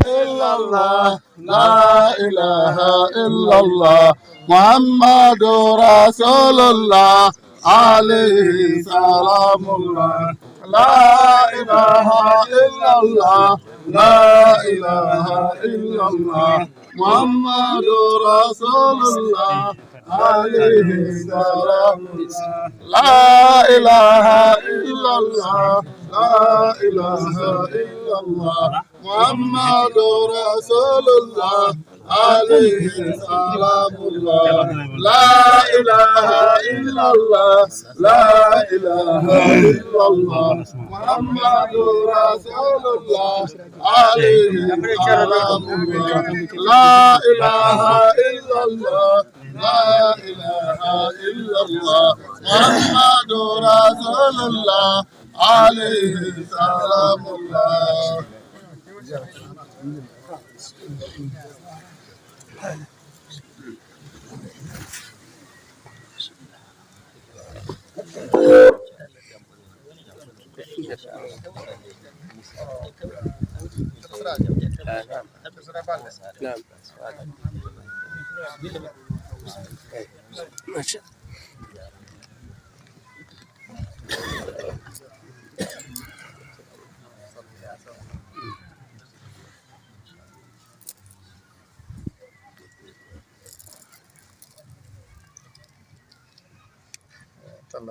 إلا الله لا إله إلا الله محمد رسول الله عليه سلام الله لا إله إلا الله لا إله إلا الله محمد رسول الله عليه سلام الله لا إله إلا الله لا إله إلا الله محمد رسول الله عليه سلام الله لا إله إلا الله لا إله إلا الله محمد رسول الله عليه سلام الله لا إله إلا الله لا إله إلا الله محمد رسول الله عليه سلام الله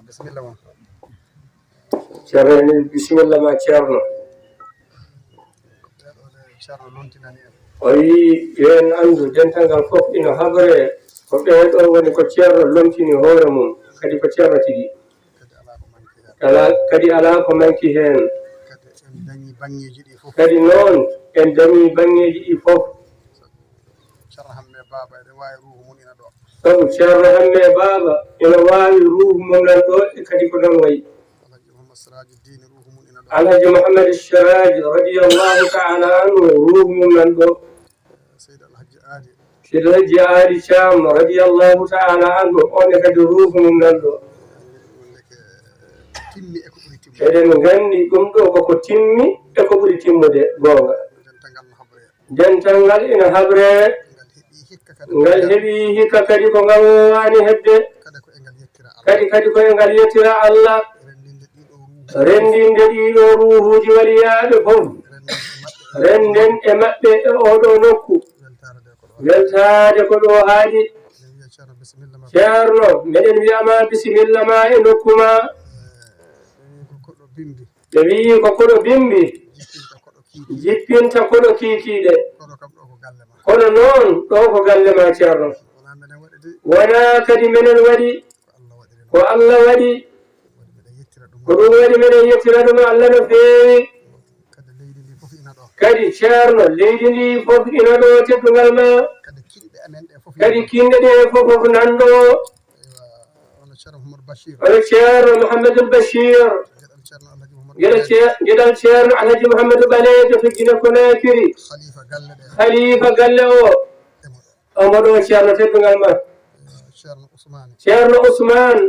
بسم الله بسم الله ما تشارنا أي ين عنده جنتان الفوق إنه هبره قبل هذا هو نكتشار لونتيني هورمون كدي كتشار تيجي كدي على كمان كيهن كدي نون إن دمي بني جي فوق طب شر هم بابا إلى واي روح من الدول كدي كلام وي على محمد الشراج رضي الله تعالى عنه روح من الدول سيد الحج آل شام رضي الله تعالى عنه أن كدي روح من الدول إذن غني قمتو كو تيمي كو بودي تيمودي غونغا جنتانغال إن حبره ngal heɓi hikka kadi ko ngal wani hebde kadi ko ngal yettira Allah rendinde ɗiɗo ruhuji waliyaɓe fof renden e maɓɓe e oɗo nokku weltade ko ɗo haaɗi ceerno meɗen wiyama bisimilla ma e nokku ma ɓe wi ko koɗo bimbi jippinta koɗo kiikiɗe kono noon ɗo ko galle ma ceerno wona kadi menen waɗi ko Allah waɗi ko ɗum waɗi meɗen yettira ɗum Allah no feewi kadi ceerno leydi ndi fof ina ɗo teddungal ma kadi kinɗe ɗe fof nanɗo ono ceerno Mouhamadoul Bachir geɗal ceerno Alhaji Mouhamadou Balejo to Guinée Conakry khalifa galle o omoɗo ceerno teddungal ma ceerno Ousmane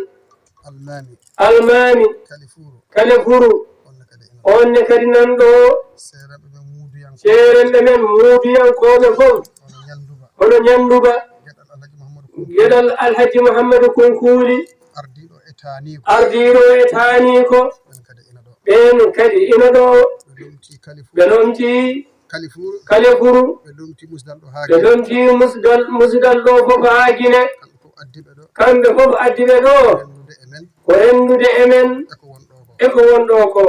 Almami Kalefuru onne kadi nanɗo ceerenɓe men muuduyankoɓe fof hono ñanduba geɗal Alhaji Mouhamadou Konkuli ardiɗo e taniko ɓen kadi ina ɗo ɓe lomti Kalefuru ɓe lomti musdal ɗo fof haa Guinée kamɓe fof addiɓe ɗo ko rendude e men e ko wonɗo ko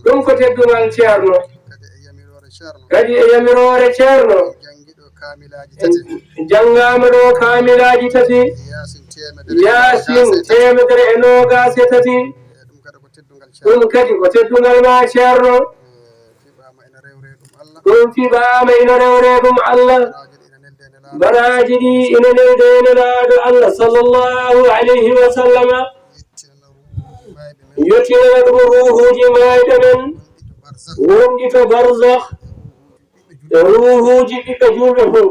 ɗum ko teddungal ceerno kadi e yamirore ceerno janngama ɗo kaamilaji tati yasin temedere e nogas e tati ɗum kadi ko teddungal ma ceerno ɗum fiɓama ina rewre ɗum Allah baraji ɗi ina nelde nelaɗo Allah sallllahu alayhi wa sallama yettinana ɗum ruhuji mayɓe men wonɗi to barzakh e ruhuji ɓiɓɓe julɓe fof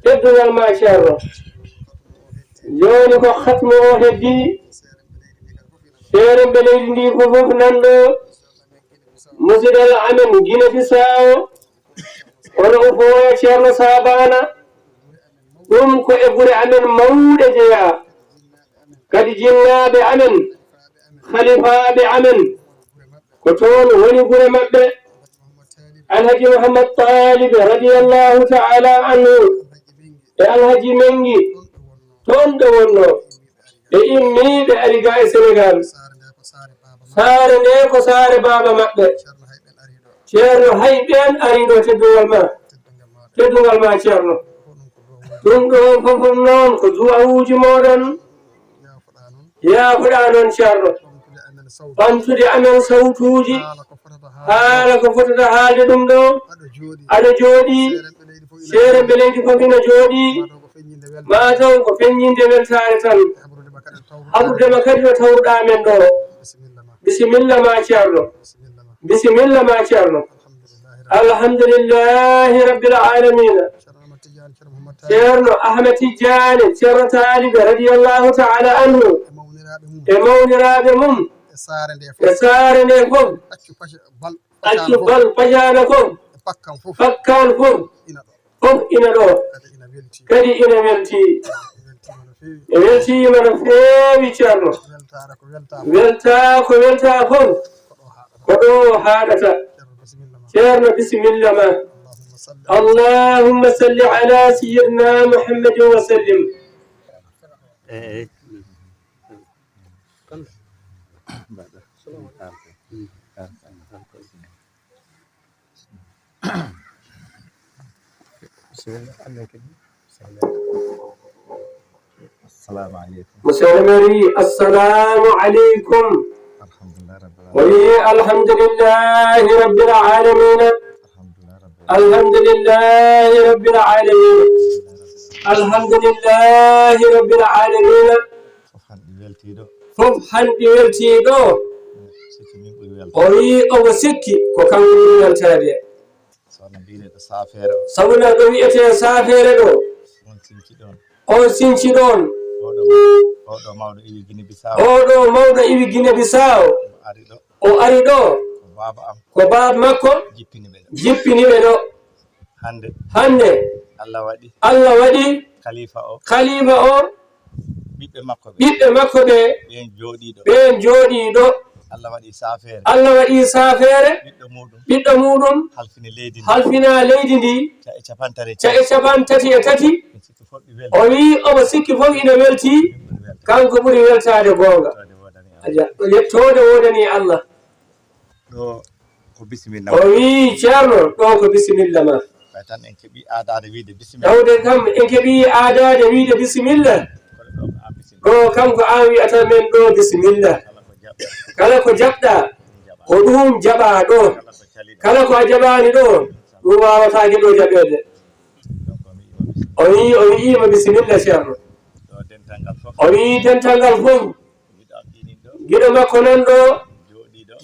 teddungal ma ceerno joni ko khatmo o heddi seere mbe leydi ndi fof nanɗo musidal amen Guinée Bissau ono o foya ceerno Sabana ɗum ko e gure amen mawɗe jeeya kadi jinnaɓe amen khalifaɓe amen ko toon woni gure maɓɓe alhaji Mouhammad Talib radiyallahu ta'ala anhu e alhaji Mengi toon ɗo wonno e immiɓe ari ga e Sénégal saare nde ko saare baba maɓɓe ceerno hayɓen ariɗo teddungal ma ceerno ɗum ɗo fof noon ko duwawuji moɗon yaafuɗa noon ceerno ɓamtude amen sawtuji haala ko fotata haalde ɗum ɗo aɗa jooɗi seere mbe leydi fof ina jooɗi mataw ko feññinde weltare tan haɓurdema kadi no tawruɗa men ɗo bisimilla ma ceerno bisimilla ma ceerno alhamdulillahi rabbil alamina ceerno Ahmed Tidiane ceerno Talib radiyallahu ta'ala anhu e mawniraɓe mum e saare nde fof accu bal pajana fof fakkan fof ina ɗo kadi ina welti e weltima no feewi ceerno welta ko welta fof ko ɗo haɗata ceerno bisimilla ma اللهم صل على سيدنا محمد وسلم السلام عليكم مسلمري السلام عليكم الحمد لله رب العالمين الحمد لله رب العالمين الحمد لله رب العالمين fof hanɗi weltiɗo o wi omo sikki ko kanko ɓuri weltade sabuna ɗo wiyete safere ɗo on sinci ɗon oɗo mawɗo iwi Guinée Bissau o ari ɗo ko baba makko jippiniɓe ɗo hande Allah waɗi khalifa o ɓiɓɓe makko ɓe ɓen jooɗiɗo Allah waɗi safere ɓiɗɗo muɗum halfina leydi ndi cae 33 o wi omo sikki fof ina welti kanko ɓuri weltade gonga yettode wodani Allah o wi ceerno ɗo ko bisimilla ma tawde kam en keeɓi aadade wiide bisimilla ɗo kanko an wiyata men ɗo bisimilla kala ko jaɓɗa ko ɗum jaɓa ɗo kala ko a jaɓani ɗo ɗum wawatake ɗo jaɓede o wiima bisimilla ceerno o wi dental ngal fof giɗo makko nan ɗo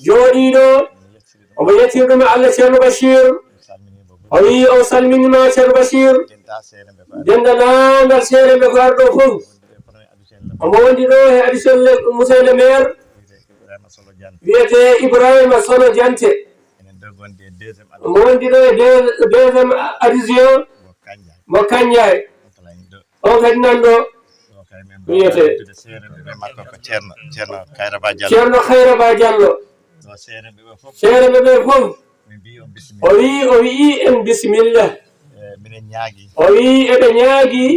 jooɗiɗo omo yettirɗume Allah ceerno Bachir o wi o salminima ceerno Bachir dendanangal seere mbe ko arɗo fof omo wondi ɗo e additionne monsieur le maire wiyete Ibrahima Solo Diante omo wondi ɗo e deuxiéme addition mo Kandiaye on kadi nan ɗo wiyete ceerno Kayraba Diallo seere ɓe ɓe fof o wi en bisimilla o wi eɓe ñaagi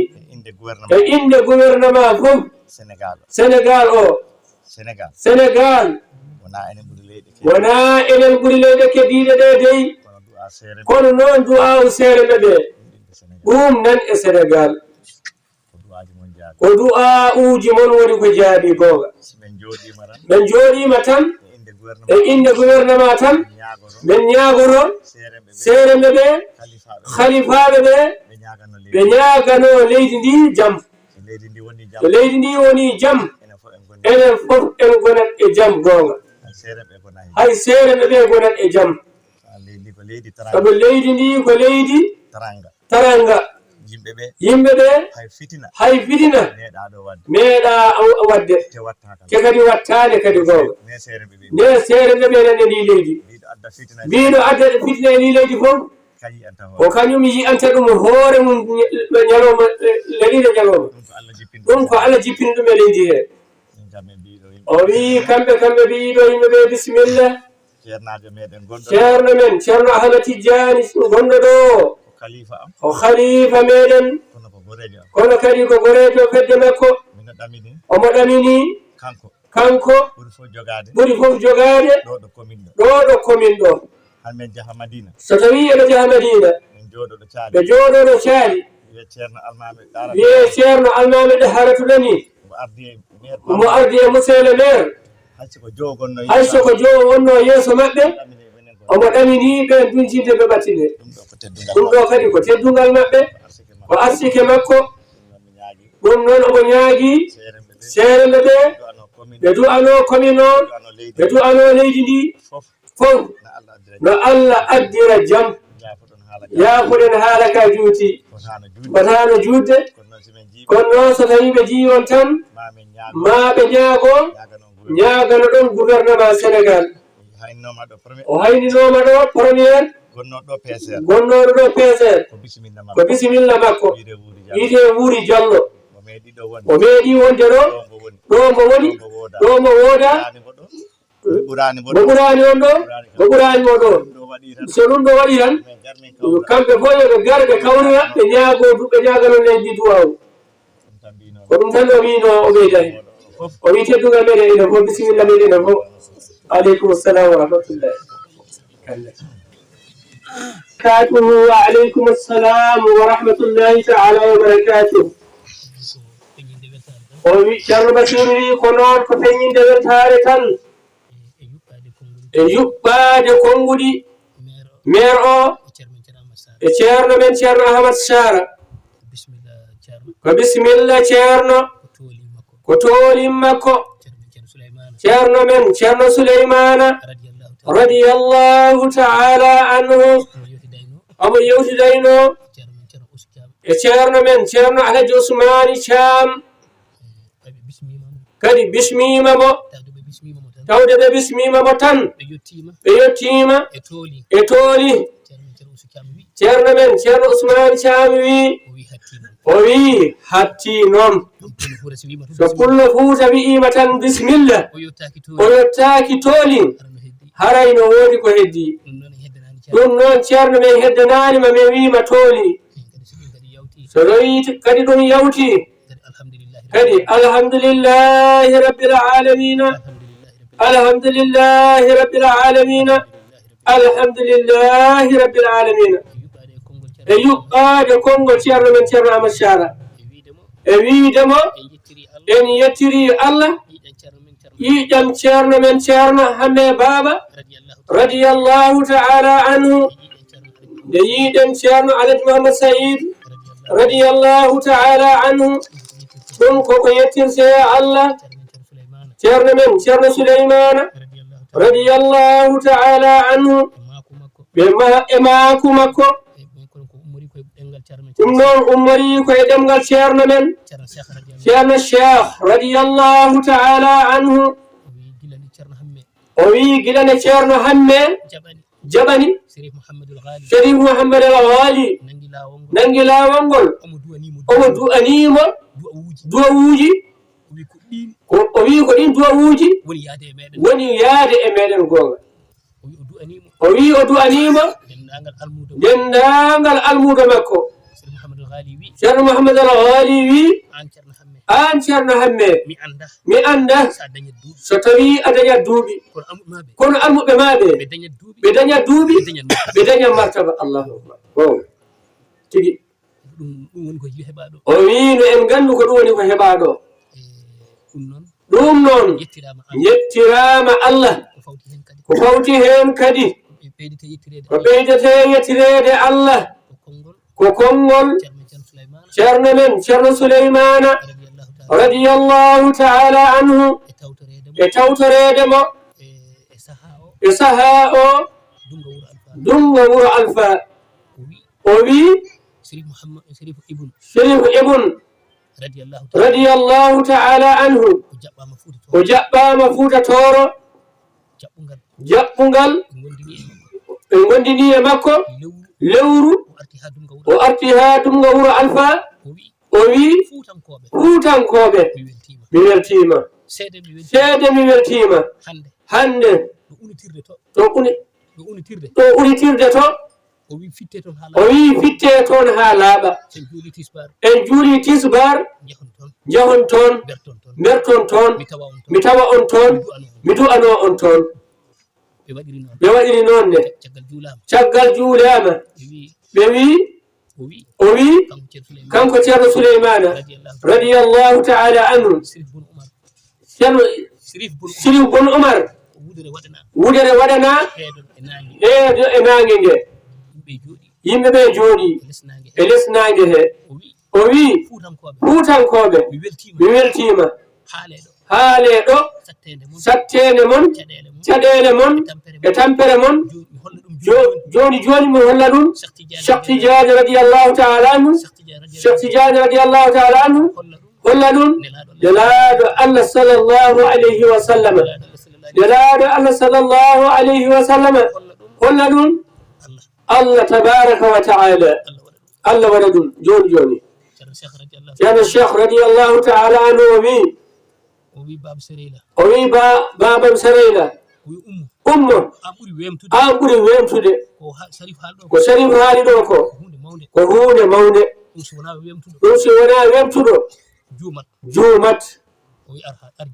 e inde gouvernement fof Sénégal o Sénégal wona enen ɓuri leyɗe kediɗe ɗe dey kono noon du'aw seere ɓe ɓe ɗum nan e Sénégal ko du'a uji mon woni ko jaabi gonga ɓen jooɗima tan e inde gouvernement tan men ñaagoro seere ɓe ɓe khalifaɓe ɓe ɓe ñaagano leydi ndi jam to leydi ndi woni jam enen fof en gonat e jam gonga hay seere ɓe ɓe gonat e jam sabu leydi ndi ko leydi taranga yimɓe ɓe hay fitina meeɗa wadde te kadi wattade kadi gonga nde seereɓe ɓe nan e ndi leydi mbiɗo adda fitina e ndi leydi fof o kañum yiyanta ɗum hoore mum ñalowma leliɗe ñalowma ɗum ko Allah jippini ɗum e leydi he o wi kamɓe mbiɗo yimɓe ɓe bisimilla ceerno men ceerno Ahmad Tidiani gonɗo ɗo o khalifa meɗen kono kadi ko gorejo fedde makko omo ɗamini kanko ɓuri fof jogade ɗo ɗo commune ɗo so tawi eɓe jaha Madina ɓe jooɗoɗo caali wiye ceerno almami ɗaharatuɗani mo ardi e monsieur le maire hayso ko jowo wonno yeeso maɓɓe omo ɗamini ɓen duncinde ɓe ɓattine ɗum ɗo kadi ko teddungal maɓɓe ko arsike makko ɗum noon omo ñaagui seeremɓe ɓe ɓe du'ano commune o ɓe du'ano leydi ndi fof no Allah addira jaam yaafuɗen haala ka juuti fotano juutde kono noon so tawi ɓe jiiwon tan ma ɓe ñaagano ɗon gouvernement Sénégal o hayninoma ɗo premiére gonnoɗo ɗo PCR ko bisimilla makko wiite Wuuri Diallo o meeɗi wonde ɗo mo woni ɗo mo wooda mo ɓurani on ɗo mo ɓurani mo ɗo so ɗum ɗo waɗi tan kamɓe fof yoɓe gara ɓe kawrira ɓe ñaagano leydi duwaw ko ɗum tan o wino o ɓeyda hen o wi teddugal meɗen enen fof bisimilla meɗen enen fof aleykum assalam wa rahmatullah وعليكم السلام ورحمة الله تعالى وبركاته شر بشيري كنون كفين دول تاريخا يبقى كونغودي ميرو تشيرنا من تشيرنا أحمد سارة بسم الله تشيرنا كتولي مكو تشيرنا من تشيرنا سليمان رضي الله تعالى عنه أبو يوسف دينو تشيرنا من تشيرنا على جسمان شام كدي بسمي مبو تاود بسمي مبو تن بيوتيما إتولي تشيرنا من تشيرنا عثمان شام وي حتي نوم فكل فوز بإيمة بسم الله ويتاكي تولي harayno woodi ko heddi ɗum noon ceerno men heddanani ma min wiima tooli so tawi kadi ɗum yawti kadi alhamdulillahi rabbil alamina alhamdulillahi rabbil alamina alhamdulillahi rabbil alamina e yuɓɓaade konngol ceerno men ceerno Amadou Sara e wiidemo en yettiri Allah yiƴam ceerno men ceerno hamme baaba radiyallahu ta'ala anhu nde yiiɗen ceerno Alhaji Mouhammad Saïd radiyallahu ta'ala anhu ɗum koko yettirte Allah ceerno men ceerno Souleymana radiyallahu ta'ala anhu e maaku makko ɗum noon ummori koye ɗemgal ceerno men ceerno Cheikh radiyallahu ta'ala anhu o wi gilane ceerno hamme jaɓani Sharif Mouhammad al Ghali nangi laawol ngol omo du'animo duwawuji o wi ko ɗin duwawuji woni yaade e meɗen gonga o wi o du'animo dendagal almudo makko ceerno Mouhammad al Ghali wi an ceerno hamme mi anda so tawi a dañat duuɓi kono almuɓe maɓe ɓe dañat duuɓi ɓe dañat martaba allahu akbar o tigi o wi no en gandu ko ɗum woni ko heɓaɗo ɗum noon yettirama Allah ko fawti hen kadi ko ɓeydete yettirede Allah ko konngol ceerno men ceerno Souleymana radiyallahu ta'ala anhu e tawtorede mo e saha o dungo wuro Alpha o wi شريف ابن رضي الله تعالى عنه وجابا مفوتا تورو جابونغال غونديني ماكو لورو وارتها دمغا ورو الفا وي فوتان كوبه ميلتيما سيده ميلتيما hande to unitirde to o wi fitte toon haa laaɓa en juuli tisbar jahon toon mberton toon mi tawa on toon mi du'ano on toon ɓe waɗiri noon ne caggal juulama ɓe wi o wi kanko ceerno souleymana radiyallahu taala anhu ceerno sirif bon umar wudere waɗana heedo e naange nge yimɓe ɓe jooɗi e les naange he o wi fuutankoɓe mi weltima haale ɗo sattede mon caɗele mon e tampere mon joni mi holla ɗum Cheikh Tidiane radiyallahu taala anhu Cheikh Tidiane radiyallahu taala anhu holla ɗum nelaɗo Allah sallallahu alayhi wa sallam nelaɗo Allah sallallahu alayhi wa sallam holla ɗum Allah tabaraka wa taala Allah waɗa ɗum joni ceerno Cheikh radiyallahu taala anhu o wi babam Sarayla ummo an ɓuri wemtude ko Sharif haali ɗo ko hunde mawde ɗum si wona wemtuɗo juumat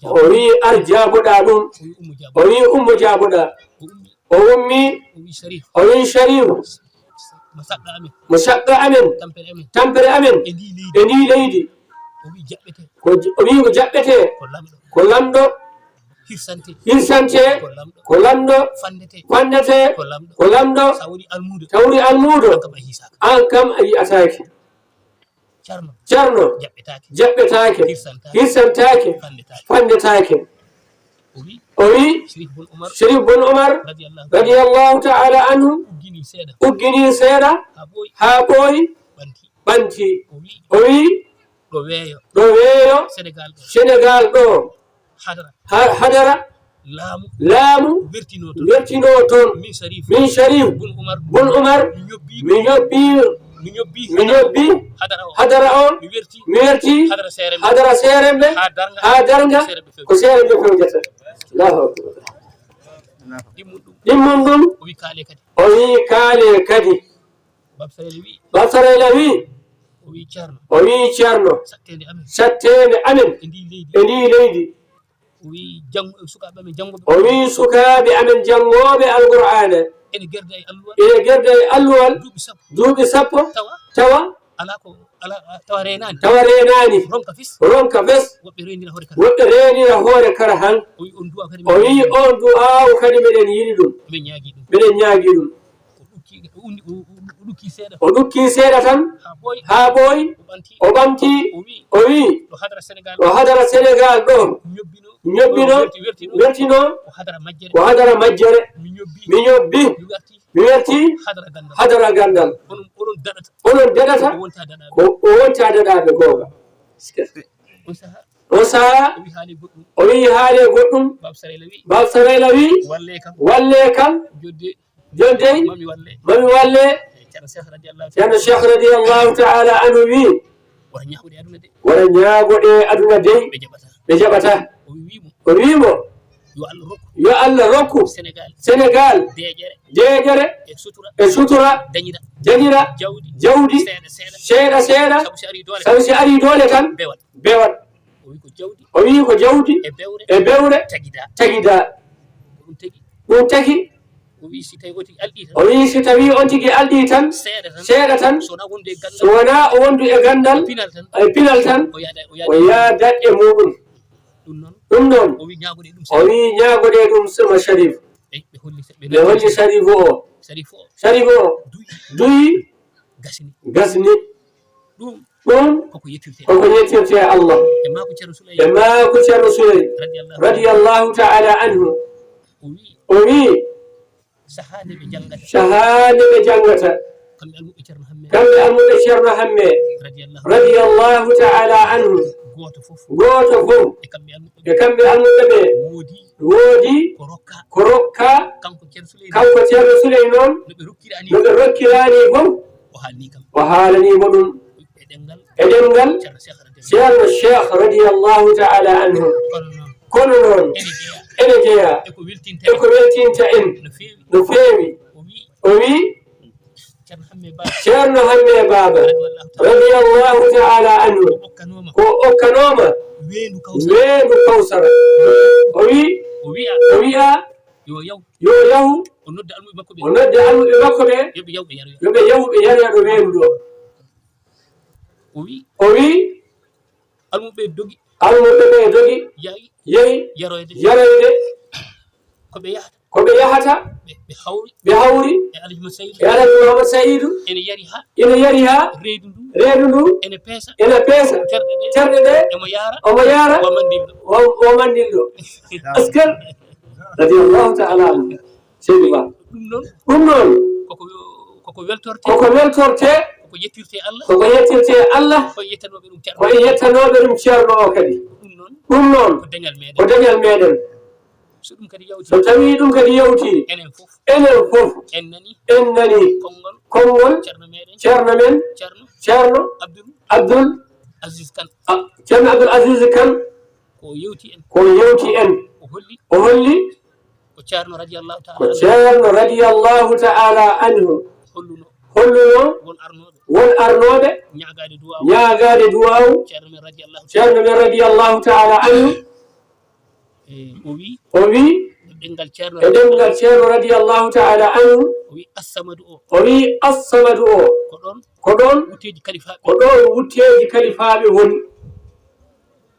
o wi ar jaaboɗa ɗum o wi ummo jaaboɗa o ummi o wi Sharif mo saɗɗo amen tampere amen e ndi leydi o wi ko jaɓɓete ko lamɗo hirsante ko lamɗo fandete ko lamɗo tawri almudo an kam a yi'atake ceerno jaɓɓetake hirsantake fandetake o wi Sharif bon Umar radiyallahu taala anhu uggini seeɗa haa ɓooyi ɓanti o wi ɗo weeyo Sénégal ɗo hadara laamu wertino toon min Sharif bon Umar mi ñobbi hadara on mi werti hadara seeremɓe haa darga ko seeremɓe fewjata ɗimmum ɗum o wi kaale kadi Bab Sarayla wi o wi ceerno sattede amen e ndi leydi o wi sukaaɓe amen janngoɓe alqur'ana ene gerda e alluwal duuɓi sappo tawa renani ronka fes woɓɓe renira hoore kara han o wi on du'awu kadi meɗen yiɗi ɗum meɗen ñaagui ɗum o ɗukki seeɗa tan haa ɓooyi o ɓamti o wi o hadara Sénégal ɗo ñobbino wertino ko hadara majjere mi ñobbi mi werti hadara gandal onon daɗata ko o wonta daɗaɓe googa on saha o wi haale goɗɗum Bab Sarayla wi walle kam jondey mami walle ceerno Cheikh radiyallahu taala anhu wi wara ñaagoɗe aduna dey ɓe jaɓata o wimo yo Allah rokku Sénégal deejere e sutura dañira jawdi seeɗa sabu si ari doole tan bewat o wi ko jawdi e bewre tagida ɗum tagi o wi si tawi on tigi alɗi tan seeɗa tan so wona o wondu e gandal e pinal tan o yaadat e muɗum ɗum noon o wi ñaagoɗe ɗum sama Sharif ɓe holli Sharif o duyi gasni ɗum koko yettirte Allah e maako ceerno Souley radiyallahu taala anhu o wi sahade ɓe jangata kamɓe almuɓe ceerno hamme radiyallahu ta'ala anhu goto fof e kamɓe almuɓe ɓe woodi ko rokka kanko ceerno Souley noon no ɓe rokkirani fof o haalanimo ɗum e ɗemngal ceerno Cheikh radiyallahu ta'ala anhu kono noon ene jeeya eko weltinta en no feewi o wi ceerno hamme baba radiyallahu ta'ala anhu ko okkanoma weedu kawsara o wi'a yo yahu o nodda almuɓe makko ɓe yoɓe yahu ɓe yarya ɗo weedu ɗo o wi almuɓe ɓe dogi yehi yaroyde ko ɓe yahata ɓe hawri e Alhaji Mahamadou Saydou ina yari ha reedu ndu ene peesa terɗe ɗe omo yaara o mandilɗo askar radiyallahu ta'ala anhu seydi ba ɗum noon koko weltorte koko yettirte Allah koye yettanoɓe ɗum ceerno o kadi ɗum noon ko dañal meɗen so tawi ɗum kadi yawti enen fof en nani konngol ceerno men ceerno Abdoul Aziz Kane ko yewti en o holli ko ceerno radiyallahu ta'ala anhu holluno won arnoɓe ñaagade duwawu ceerno men radiyallahu ta'ala anhu o wi e ɗemngal ceerno radiyallahu ta'ala anhu o wi assamadu o ko ɗon wutteji kalifaɓe woni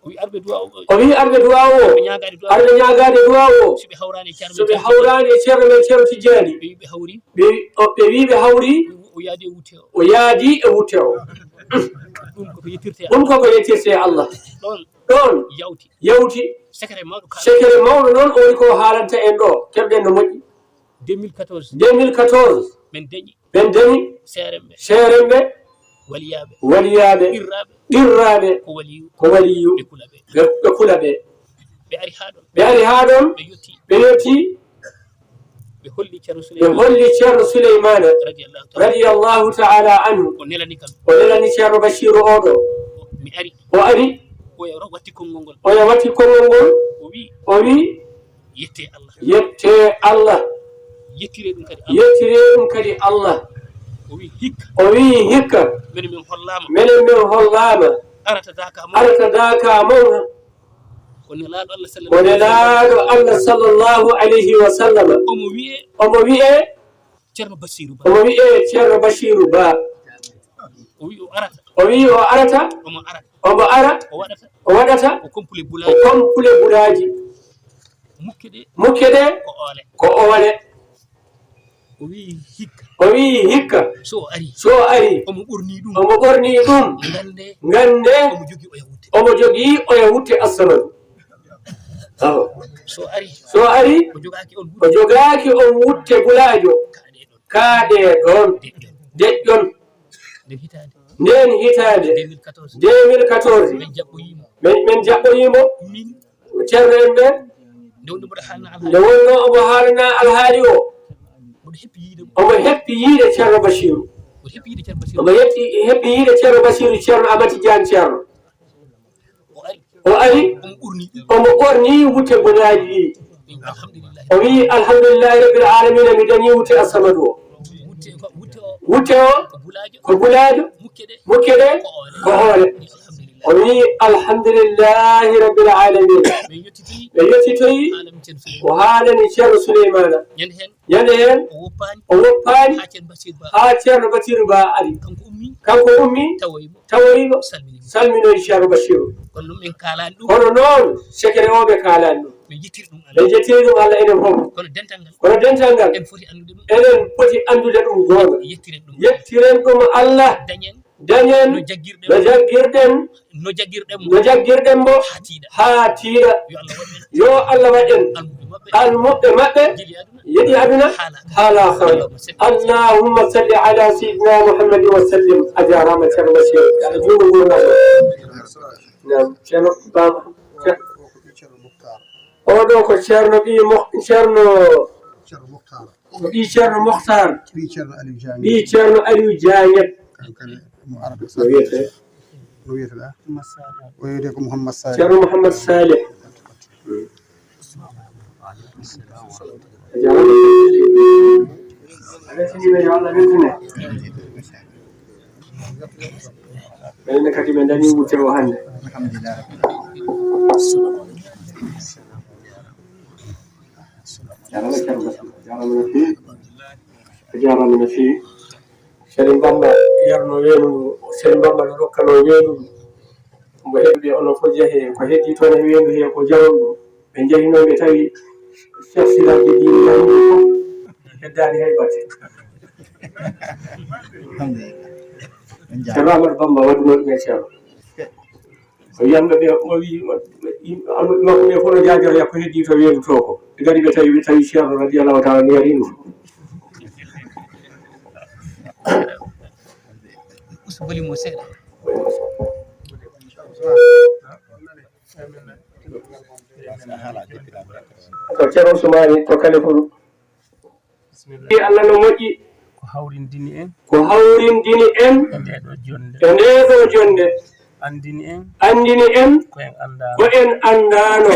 o wi arɓe duwawu o arɓe ñagade duwawu o soɓe hawrani e ceerno men ceerno Tijjani ɓe wi ɓe hawri o yaadi e wutte o ɗum koko yettirte Allah ɗon yawti secret mawɗo noon o woni ko haalanta en ɗo keɓɗen no moƴƴi 2014 ɓen dañi seeremɓe waliyaɓe ɗirraɓe ko waliyu ɓe kula ɓe ɓe ari ha ɗon ɓe yetti ɓe holli ceerno Souleymane radiyallahu ta'ala anhu o nelani ceerno Bachiru oɗo o ari oya watti konngol ngol o wi yette Allah yettire ɗum kadi Allah o wi hikka menen min hollama arata daka mawna ko nelaɗo Allah sallallahu alayhi wa sallam omo wi'e ceerno Bachiru Ba o wi o arata omo ara o waɗata o kompule bulaji mukke ɗe ko oole o wi hikka so ari omo ɓorni ɗum ngande omo jogii o yawutte assamadu so ari o jogaaki on wutte bulajo kaaɗe ɗon deƴƴon nden hitande 2014 min jaɓɓoyimo ceerno en ɓe nde wonno omo haalana alhaali o omo heppi yiide ceerno Bachiru omo heppi yiide ceerno Bachiru ceerno Amati Diane ceerno o ari omo ɓorni wutte bulaji ɗi o wi alhamdulillahi rabbil alamina mi dañi wutte assamadu o wutte o ko bulajo mukke ɗe ko hoore o wi alhamdulillahi rabbil alamin ɓe yettitoyi o haalani ceerno Souleymana ñande hen o woppani ha ceerno Bachiru Ba ari kanko ummi tawoyimo salminoyi ceerno Bachiru kono noon secret o ɓe kalani ɗum ɓe jettiri ɗum Allah enen fof kono dental ngal enen poti andude ɗum gonga yettiren ɗum Allah dañen no jaggirɗen mo haa tiiɗa yo Allah waɗen almoɓɓe maɓɓe yiɗi aduna haala khayra allahumma salli ala sayyidina muhammadin wa sallim a jarama ceerno bachir ala juuɗo gurnaɗo nam ceerno baba oɗo ko ceerno ɓi ceerno ɓi ceerno mohtar ɓi ceerno aliou diagnat no wiyete ko Mouhammad Salih ceerno Mouhammad Salih ɓenne kadi ɓe dañi wutte o hannde jarama no fewi Serigne Bamba yarno weenu Serigne Bamba no rokkano weenu mbo heɓɓe onon fof jeehe ko heddi toon e weenu he ko jaron ɗum ɓe jehinoɓe tawi chef village ji ɗi jahinde fof heddani hay batte ceerno Amadou Bamba waɗuno ɗum e ceerno o wiyamɓe ɓe o wi almuɓe makko ɓe fof no jajoroya ko heddi to weenu to ko ɓe gari ɓe tawi ceerno radiallahu taala no yari ɗum bolimo seeɗa ko ceerno Ousmane to Kalifour Allah no moƴƴi ko hawrindini en e ndeɗo jonde andini en ko en andano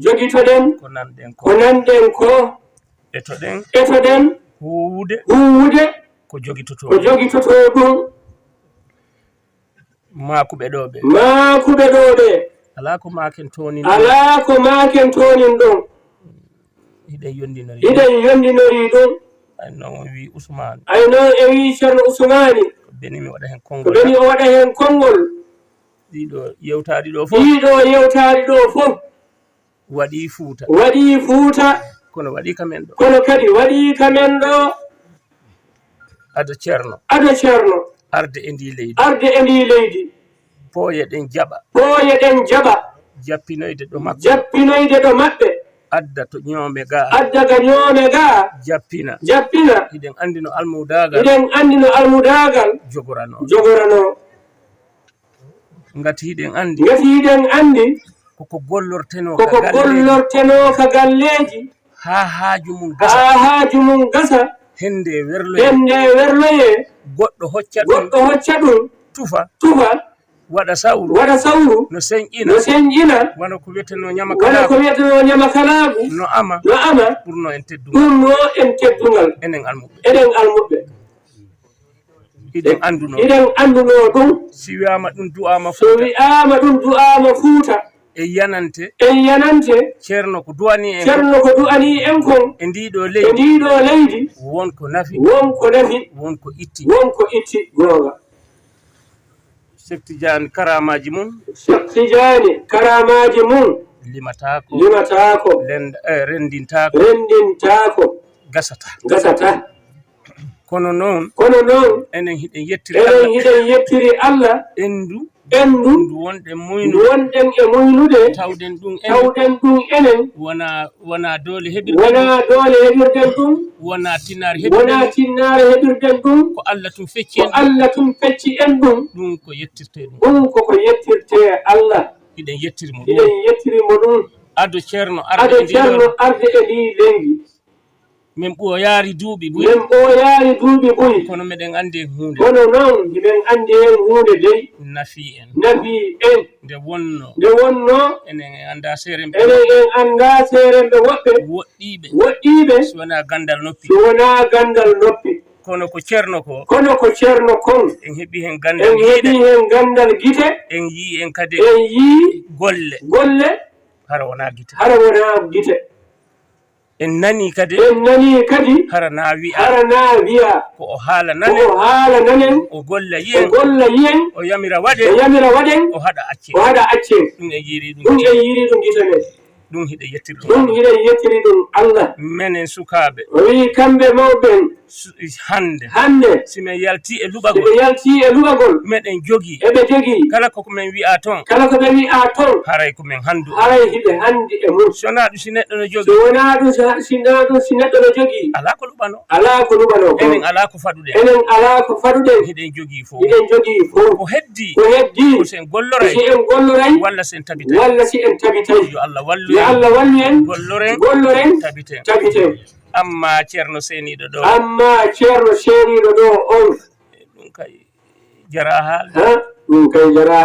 jogitoɗen ko nanɗen ko etoɗen huwude ko jogitoto ɗum makuɓe ɗo ɓe ala ko maken tonin ɗon hiɗen yondinori ɗum ayno o wi Ousmane ayno e wi ceerno Ousmane beni mi waɗa hen o waɗa hen konngol ɗiɗo yewtaɗi ɗo fof waɗi Fuuta kono waɗi kamen kadi waɗi kamen ɗo ado ceerno arde e ndi leydi pooyeɗen jaɓa jappinoyde ɗo maɓɓe adda ga ñoome ga jappina hiɗen andino almudagal jogorano ngati hiɗen andi koko gollorteno ka galleji ha haaju mum gasa hende werloye goɗɗo hocca ɗum tufa waɗa sawru no señƴina wona ko wiyeteno ñamakalagu no ama ɓurno en teddugal enen almuɓɓe iɗen anduno ɗum si wiyama ɗum du'ama Fuuta e yanante ceerno ko du'ani en kon e ndiɗo leydi wonko nafi wonko itti gonga Cheikh Tidiane karamaji mum limatako rendintako gasata kono noon enen hiɗen yettiri Allah endu wonɗen e muynude tawɗen ɗum enen wona doole heɓirden ɗum wona tinnare heɓirden ɗum ko Allah tum fecci en ɗum ko yettirte ɗum koko yettirte Allah hiɗen yettirimo ɗum ado ceerno arde e ɗi leydi min ɓooyaari duuɓi ɓuyi kono meɗen anndi en huunde kono noon hiɗen anndi hen huunde dey nafi en nde wonno enen en annda seeremɓe woɗɗiiɓe so wonaa gandal noppi kono ko ceerno kon en heɓi hen gandal gite en yii en kadi golle hara wonaa gite en nani kadi hara na wi'a ko o haala nanen o golla yiyen o yamira waɗen o haɗa accen ɗum en yiri ɗum gite men ɗum hiɗe yettiri ɗum Allah menen sukaɓe o wi kamɓe mawɓen hande simin yalti e luɓagol meɗen jogii eɓe jogii kala koko min wi'a toon haray komin handu haray hiɓe handi e mum sona ɗum si neɗɗo no jogii si neɗɗo no jogii ala ko luɓano enen ala ko faɗuɗen hiɗen jogii fof ko heddi ko sen golloray walla sen tabitay yo Allah wallu en golloren tabiten amma ceerno seeniɗo ɗo on ɗum kay jara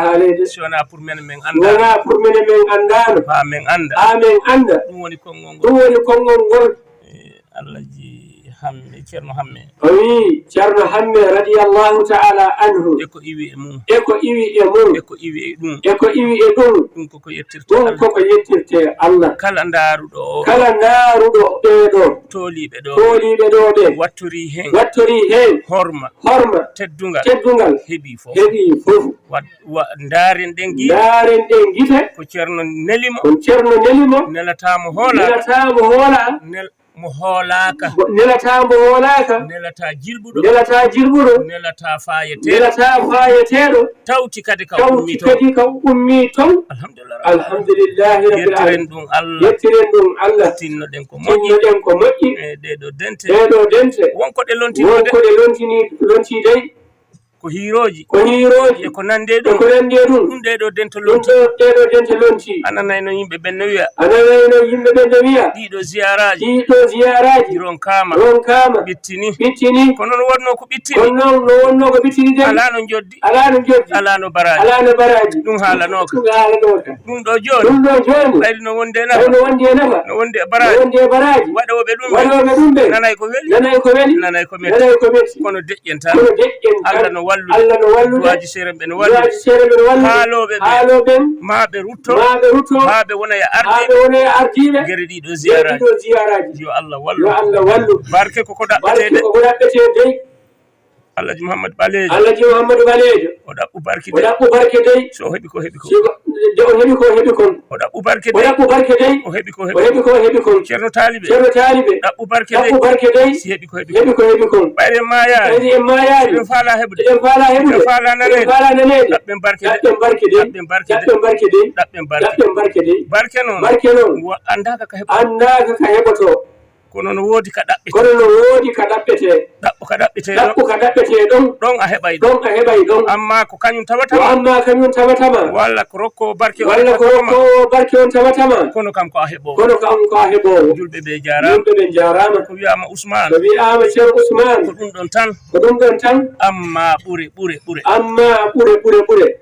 haalede si wona pour minen min andano ha min anda ɗum woni konngol ngol Allah ji hamme ceerno hamme o wi ceerno hamme radiyallahu ta'ala anhu eko iwi e mum eko iwi e ɗum ɗum koko yettirte Allah kala ndaaruɗo ɓeɗo tooliɓe ɗo ɓe wattori hen horma teddugal heeɓi fof ndaaren ɗen gite ko ceerno nelimo nelatamo hoola mo hoolaka nelata jilɓuɗo nelata fayeteɗo tawti kadi ka ummi ton alhamdulillahi yettiren ɗum Allah tinnoɗen ko moƴƴi e ɗeɗo dente wonko ɗe lontini dey ko hiiroji e ko nande ɗum ɗum ɗeɗo dente lonti ananayno yimɓe ɓen no wiya ɗiɗo ziyaraji ronkama ɓittini kono no wonno ko ɓittini de ala no joddi ala no baraji ɗum haalanoka ɗum ɗo joni ɓayri no wondi e nafa no wondi e baraji waɗoɓe ɗum nanay ko weli nanay ko metti kono deƴƴenta Allah no wallu waji sere ɓe no wallu haaloɓe ma ɓe rutto ha ɓe wona e ardiɓe gere ɗiɗo ziyaraji yo Allah wallu barke koko ɗaɓɓete Alhaji Mouhamadou Balejo o ɗaɓɓu barke dey so heɓi ko heɓi kon o ɗaɓɓu barke dey o heɓi ko heɓi kon ceerno taliɓe ɗaɓɓu barke dey si heɓi ko heɓi kon ɓayre mayari ɗen faala heɓde ɗen faala nanede ɗaɓɓen barke dey barke noon andaka ka heɓoto kono no woodi ka ɗaɓɓete ɗon a heɓay ɗon amma ko kañum tawatama walla ko rokko barke on tawatama kono kam ko a heɓowo julɓe ɓe jarama ko wiyama Ousmane ceerno Ousmane ko ɗum ɗon tan amma ɓure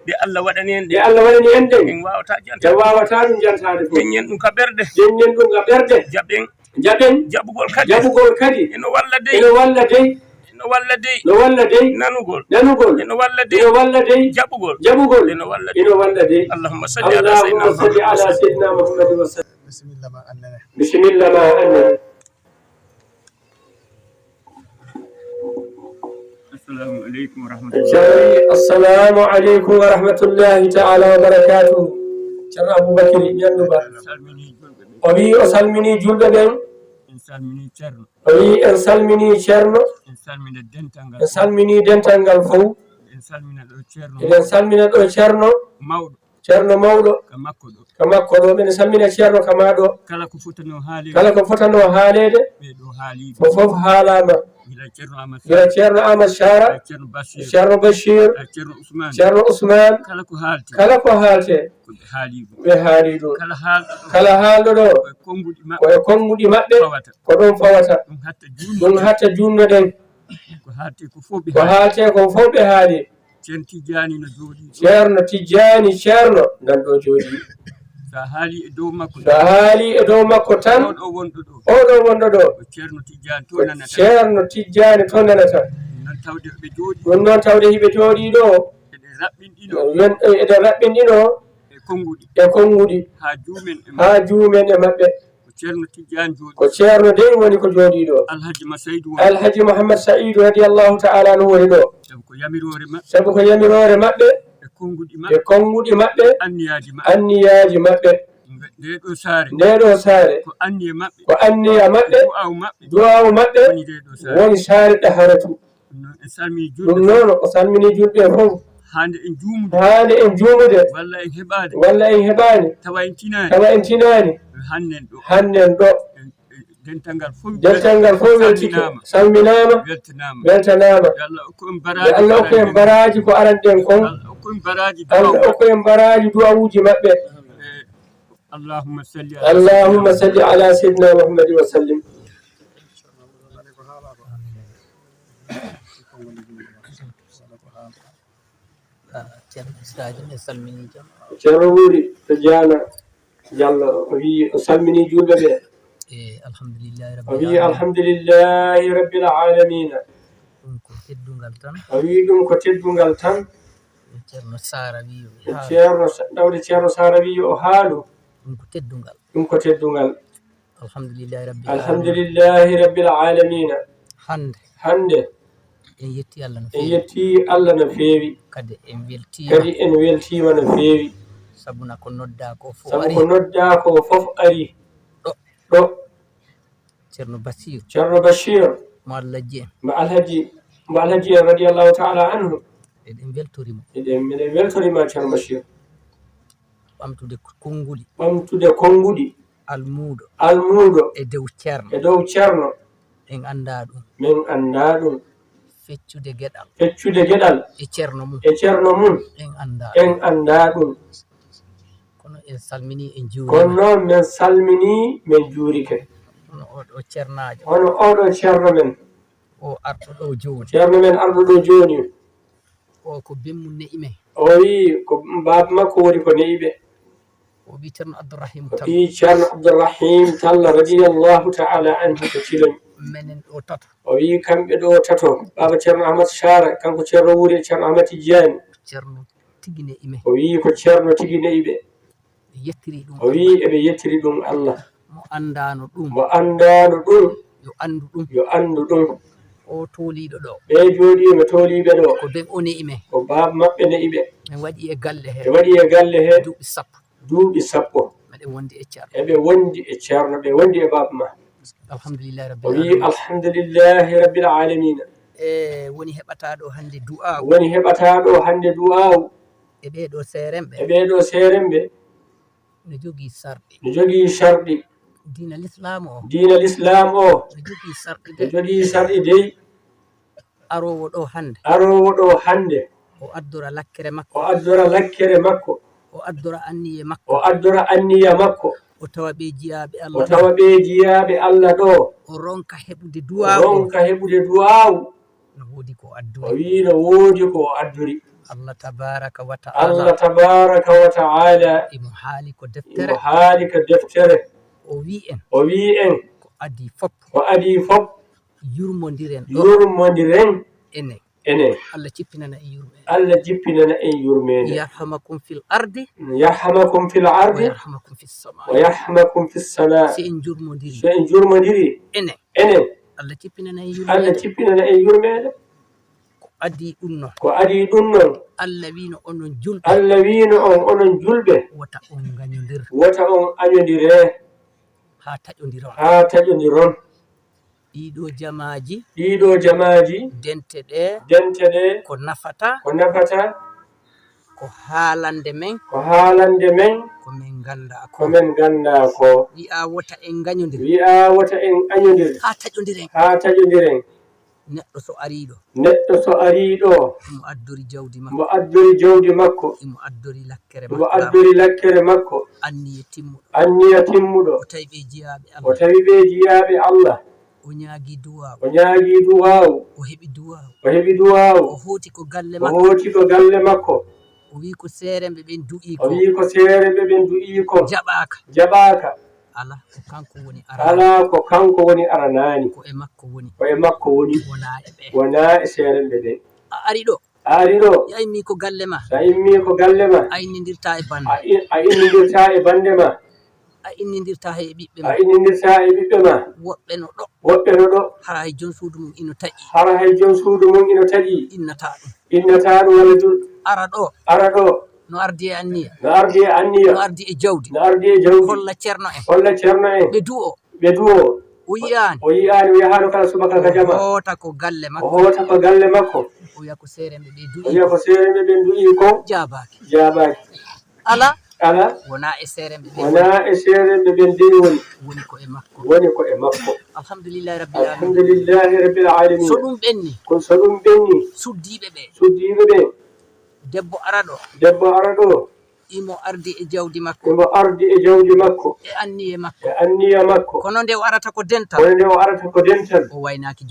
ɗe Allah waɗani en ɗen en wawata ɗum jantade fof jeñen ɗum ka ɓerde jaɓugol kadi eno walla dey nanugol eno walla dey jaɓugol eno walla dey Allahumma salli ala sayyidina Muhammad wa sallam bismillah ma anna assalamu alaikum wa rahmatullahi ta'ala wa barakatuh ceerno Aboubacry Ñanduba o wi o salmini julɓe ɓen o wi en salmini ceerno en salmini dental ngal fof eɗen salmina ɗo ceerno mawɗo ka makko ɗo ɓene salmina ceerno ka maɗo kala ko fotano haalede ko fof haalama gila ceerno Amadou Sara ceerno Bachir ceerno Ousmane kala ko haalte ɓe haali ɗum kala haalɗo ɗo koye konnguɗi maɓɓe ko ɗon fawata ɗum hatta junno ɗen ko haalte ko fof ɓe haali ceerno Tijjani ceerno nan ɗo jooɗi so haali e dow makko tan oɗo wonɗo ɗo ko ceerno Tijjani to nanata ɗum noon tawde hiɓe jooɗi ɗo eɗen raɓɓinɗino e konguɗi ha juumen e maɓɓe ko ceerno dey woni ko jooɗi ɗo Alhaji Mouhammad Saïdou radiyallahu ta'ala no woni ɗo sabu ko yamirore maɓɓe e konguɗi maɓɓe anniyaji maɓɓe ndeɗo saare ko anni e maɓɓe duwawu maɓɓe woni saare ɗaharatu ɗum noon o salmini julɓe fof hande en juumude walla en heɓani tawa en tinani hannen ɗo dental ngal fof weltike salminama weltanama yo Allah hokku en baraji ko aranɗen kon Allah hokku en baraji duwawuji maɓɓe allahumma salli ala sayyidina muhammadin wa sallim ceerno wuuri to Diana Diallo o wi o salmini julɓe ɓe o wi alhamdulillahi rabbil alamina o wi ɗum ko teddungal tan ɗawde ceerno Sara wi o haalu ɗum ko teddungal alhamdulillahi rabbil alamina hande en yetti Allah no feewi kadi en weltima no feewi sabu ko nodda ko fof ari ɗo ceerno Bachir mo alhaji en radiyallahu ta'ala anhu eɗen weltorima ceerno Bachir ɓamtude konngudi almuuɗo e dow ceerno min anda ɗum feccude geɗal e ceerno mum en anda ɗum kono noon min salmini min juurike hono oɗo ceerno men ceerno men arɗo ɗo joni ko bemmu ne'imen o wi ko baba makko woni ko ne'iɓe o wi ceerno Abdourahim Talla radiyallahu ta'ala anhu ko ciloñ o wi kamɓe ɗo tato baba ceerno Ahmad Sara kanko ceerno wuuri e ceerno Ahmad Tidiani o wi ko ceerno tigi ne'iɓe o wi eɓe yettiri ɗum Allah mo andano ɗum yo andu ɗum o toliɗo ɗo ɓe jooɗima toliɓe ɗo ko baba maɓɓe ne'iɓe ɓe waɗi e galle he duuɓi sappo eɓe wondi e ceerno ɓe wondi e baba ma o wi alhamdulillahi rabbil alamina woni heɓataɗo hande du'awu e ɓeɗo seeremɓe no jogii sarɗi diina l'islam o no jogii sarɗi dey arowo ɗo hande o addora lakkere makko o addora anniya makko o tawa ɓe jiyaɓe Allah ɗo o ronka heɓude duwawu no woodi ko adduri Allah tabaraka wa ta'ala imo haali ko deftere o wi en ko adi fof yurmodiren enen Allah jippinana en yurmede yarhamakum fil ardi wa yarhamakum fis sama si en jurmodiri enen Allah jippinana en yurmede ko adi ɗum noon Allah wino onon julɓe wota on añodire ha taƴodiron ɗiɗo jamaji dente ɗe ko nafata ko haalande men ko min ganda ko wi'a wota en añodir ha taƴodiren neɗɗo so ariɗo mo addori jawdi makko mo addori lakkere makko anniya timmuɗo o tawi ɓe jiyaɓe Allah o ñaagi duwawu o heɓi duwawu o hoti ko galle makko o wi ko seeremɓe ɓen du'i ko jaɓaka ala ko kanko woni aranani ko e makko woni wona e seeremɓe ɓen a ari ɗo ya immi ko galle ma a innidirta e bande ma a innidirta e ɓiɓɓe ma woɓɓe no ɗo hara hay jon suudu mum ino taƴi innata ɗum wala ara ɗo no ardi anniya no ardi e jawdi holla cerno en ɓe du'o o yiyani o yahano kala subaka ka jama hoota ko galle makko o wiya ko seeremɓe ɓe du'i ko jabaki ala wona e seeremɓe ɓen deni woni ko e makko alhamdulillahi rabbil alamin so ɗum ɓenni suddiɓe ɓe debbo ara ɗo imo ardi e jawdi makko e anniye makko kono nde o arata ko dental o waynaki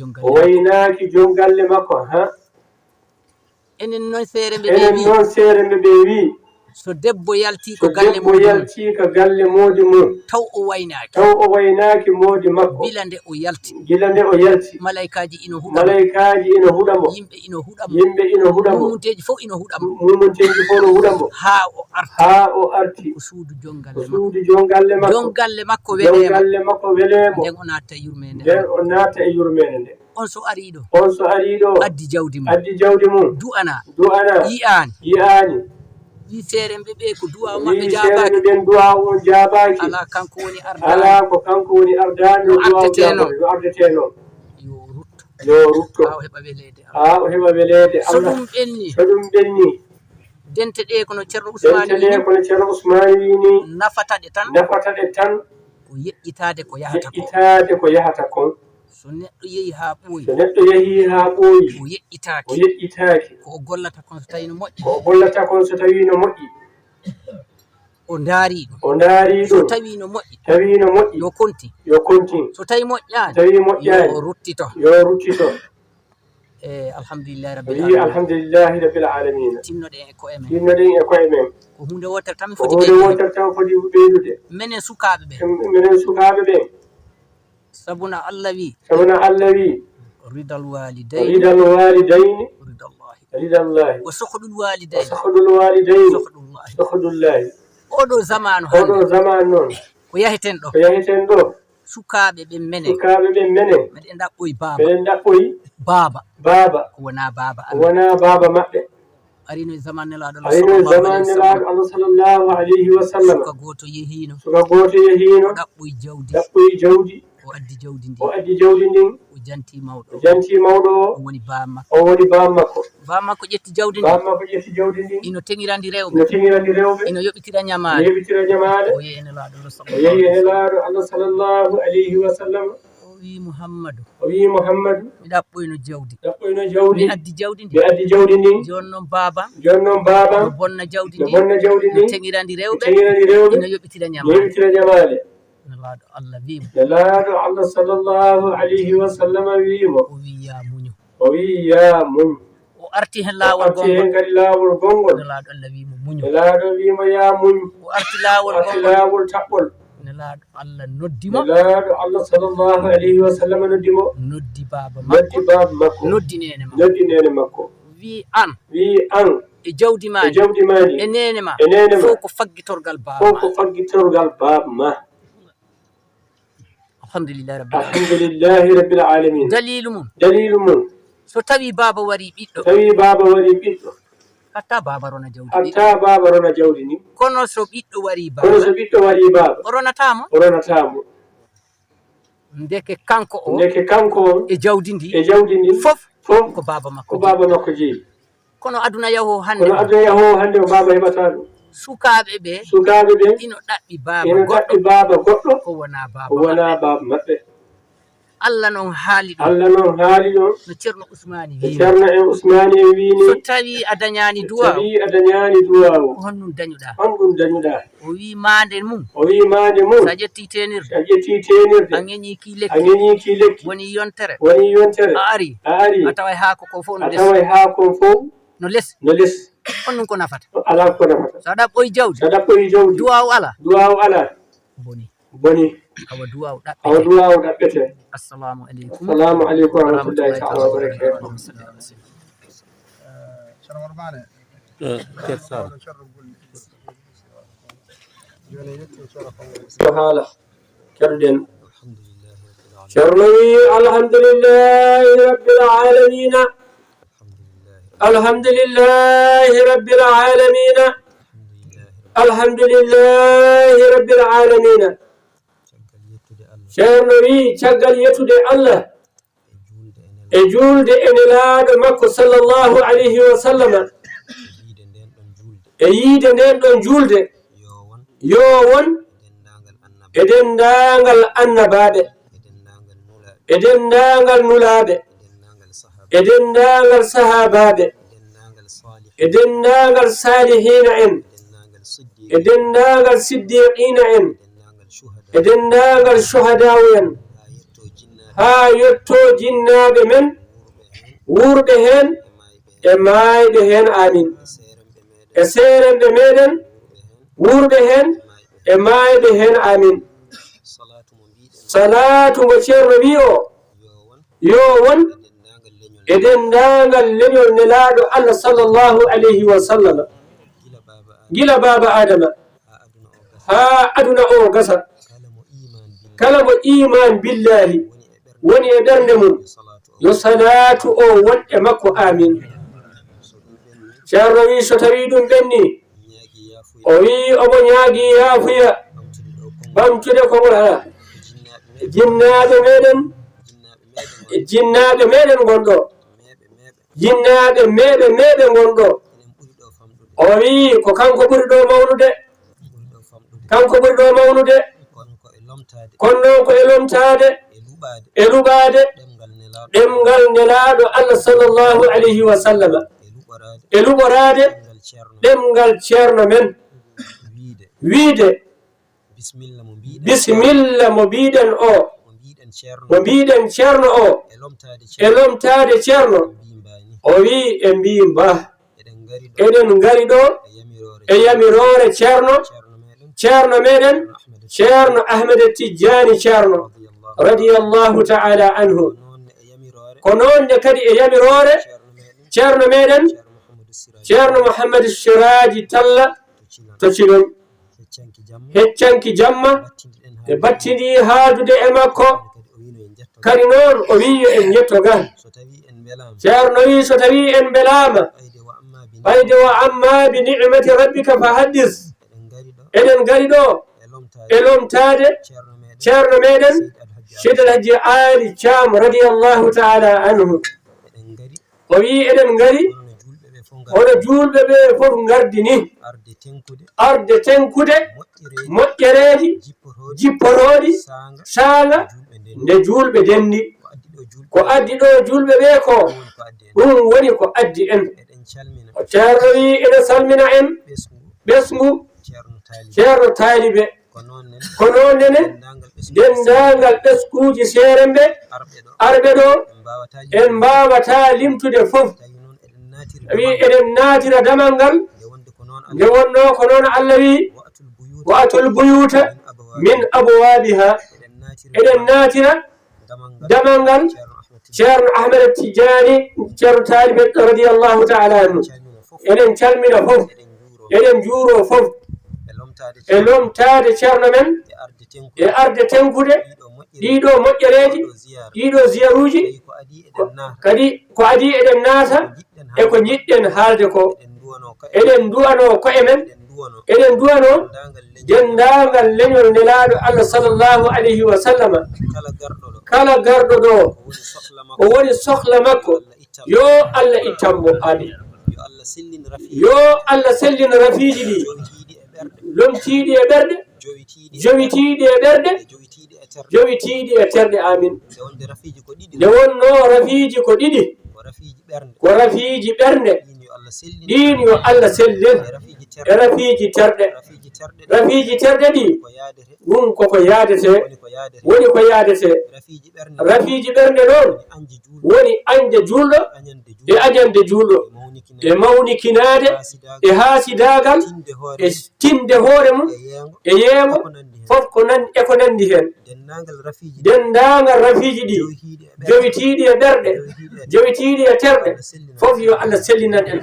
jongalle makko enen noon seeremɓe ɓe wi so debbo yalti ko galle modi mum taw o waynaki modi makko gila nde o yalti malaikaji ino huɗamo yimɓe ino huɗamo mumunteji fof ino huɗamo ha o arti ko suudu jongalle makko welema nden o natta e yurmede nde on so ari ɗo addi jawdi mum du'ana yi'ani wi seeremɓe ɓe ko du'a maɓɓe jabaki ala kanko woni ardano no ardeteno yo rutto ha o heɓa welede so ɗum ɓenni dente ɗe kono ceerno ousmane wini nafata ɗe tan ko yeƴƴitade ko yahata kon so neɗɗo yehi ha ɓooyi o yeƴƴitaki ko o gollata kon so tawi no moƴƴi o ndaariɗo so tawi no moƴƴi yo konti so tawi moƴƴani yo ruttito alhamdulillahi rabbil alamin tinnoɗen e koye men ko hunde wotere tan foti ɓeydude minen sukaɓe ɓen sabuna Allah wi ridal walidayni ridallahi wa suhdul walidayni suhdullahi oɗo zamanu noon ko yaheten ɗo sukaɓe ɓen menen meɗen ɗaɓɓoyi baba ko wona baba maɓɓe arino e zaman nelaɗo Allah sallallahu alayhi wa sallam suka goto yehino ɗaɓɓoyi jawdi o addi jawdi ndin o janti mawɗo o woni bammakko ƴetti jawdi ndin ino teŋirandi rewɓe ino yoɓitira ñamade o yehi nelaɗo Allah sallallahu alayhi wa sallam o wi muhammadu mi ɗaɓɓoyno jawdi mi addi jawdi ndin joni noon baba no bonna jawdi ndin no teŋirandi rewɓe ino yoɓitira ñamade nelaɗo Allah sallallahu alayhi wa sallam wimo o wi ya muñ o arti hen lawol gongol nelaɗo Allah wimo ya muñ o arti lawol taɓɓol nelaɗo Allah noddimo Allah sallallahu alayhi wa sallam noddi baba makko noddi nene makko wi an e jawdi maɗi e nene ma fof ko faggitorgal baba ma alhamdulillahi rabbil alamin dalilu mum so tawi baba wari ɓiɗɗo hatta baba rona jawdi ni kono so ɓiɗɗo wari baba o ronatamo ndeke kanko o e jawdi ndi fof ko baba makko jeeyi kono aduna yaho hande o baba heɓata ɗum sukaɓe ɓe ino ɗaɓɓi baba goɗɗo ko wona baba maɓɓe Allah noon haali ɗon no ceerno Ousmane wini so tawi a dañani duwa o honɗum dañuɗa o wi mande mum sa ƴetti tenirde a ŋeñiki lekki woni yontere a ari a taway haako ko fof no less on ɗum ko nafata so aɗa ɓoyi jawdi duwaw ala boni awa duwaw ɗaɓɓete assalamu aleykum wa rahmatullahi taala wa barakatuh haala keɗoɗen ceerno wi alhamdulillahi rabbil alamina الحمد لله رب العالمين ceerno wi caggal yettude Allah e julde e nelaaɗo makko sallallahu alayhi wa sallam e yiide nden ɗon julde yo won e denndaangal annabaaɓe e denndaangal nulaaɓe e denndaangal sahaabaaɓe e denndaangal saalihiina en e denndaangal siddiqiina en e denndaangal shuhadaawu en haa yottoo jinnaaɓe men wuurɓe heen e maayɓe heen amin e seeremɓe meɗen wuurɓe heen e maayɓe heen amin salatu mo ceerno wi o yo won e denndaangal leñol nelaaɗo Allah sallallahu alayhi wa sallam gila baaba adama haa aduna o gasa kala mo iman billahi woni e ɓernde mum yo salatu o won e makko amin ceerno wi so tawi ɗum ɓenni o wi omo ñaagi yaafuya ɓamtude ko ngol ala jinnaaɓe meɗen jinnaaɓe meɗen gonɗo jinnaaɓe meɓe gonɗo o wi ko kanko ɓuri ɗo mawnude kanko ɓuri ɗo mawnude kono noon ko e lomtaade e luɓaade ɗemngal nelaaɗo Allah sallallahu alayhi wa sallam e luɓoraade ɗemngal ceerno men wiide bisimilla mo mbiɗen o mo mbiɗen ceerno o e lomtaade ceerno o wi e mbi mba eɗen ngari ɗo e yamiroore ceerno meɗen ceerno Ahmed Tijjani ceerno radiyallahu ta'ala anhu ko noonne kadi e yamiroore ceerno meɗen ceerno Muhammad Siraji Talla to cilon heccanki jamma e battindi haaldude e makko kadi noon o wiyo en jettogal ceerno wi so tawi en belama ɓayde wa amma bi ni'mati rabbika fa haddis eɗen gari ɗo e lomtaade ceerno meɗen Seydi Alhaji Ali Thiam radiyallahu ta'ala anhu o wi eɗen gari hono julɓe ɓe fof gardi ni arde tenkude moƴƴereeji jipporoɗi saanga nde julɓe denndi ko addi ɗo julɓe ɓe ko ɗum woni ko addi en o ceerno wi ene salmina en ɓesngu ceerno taaliɓe ko noon nene denndaangal ɓeskuuji seeremɓe arɓe ɗo en mbawata limtude fof wi eɗen naatira damal ngal nde wonno ko noon Allah wi wa atul buyuta min abwabiha eɗen naatira damal ngal ceerno Ahmed Tijani ceerno taaliɓe radiyallahu ta'ala anhu eɗen calmina fof eɗen juuro fof e lomtaade ceerno men e arde tenkude ɗiɗo moƴƴereeji ɗiɗo ziyaruuji kadi ko adi eɗen naata e ko jiɗɗen haalde ko eɗen duwano ko'e men eɗen duwano denndaangal leñol nelaaɗo Allah sallallahu alayhi wa sallam kala garɗo ɗo ko woni sohla makko yo Allah ittanmo amin yo Allah sellina rafiiji ɗi lomtiiɗi e ɓerɗe jowitiiɗi e ɓerɗe jowitiiɗi e terɗe amin nde wonno rafiiji ko ɗiɗi ko rafiiji ɓernde ɗin yo Allah sellin e rafiiji terɗe ɗi ɗum koko yaadete woni ko yaadete rafiiji ɓernde ɗon woni añde julɗo e añande julɗo e mawnikinaade e haasidaagal e tinde hoore mum e yeengo fof ko nandi heen denndaangal rafiiji ɗi jowitiiɗi e ɓerɗe jowitiiɗi e terɗe fof yo Allah sellinan en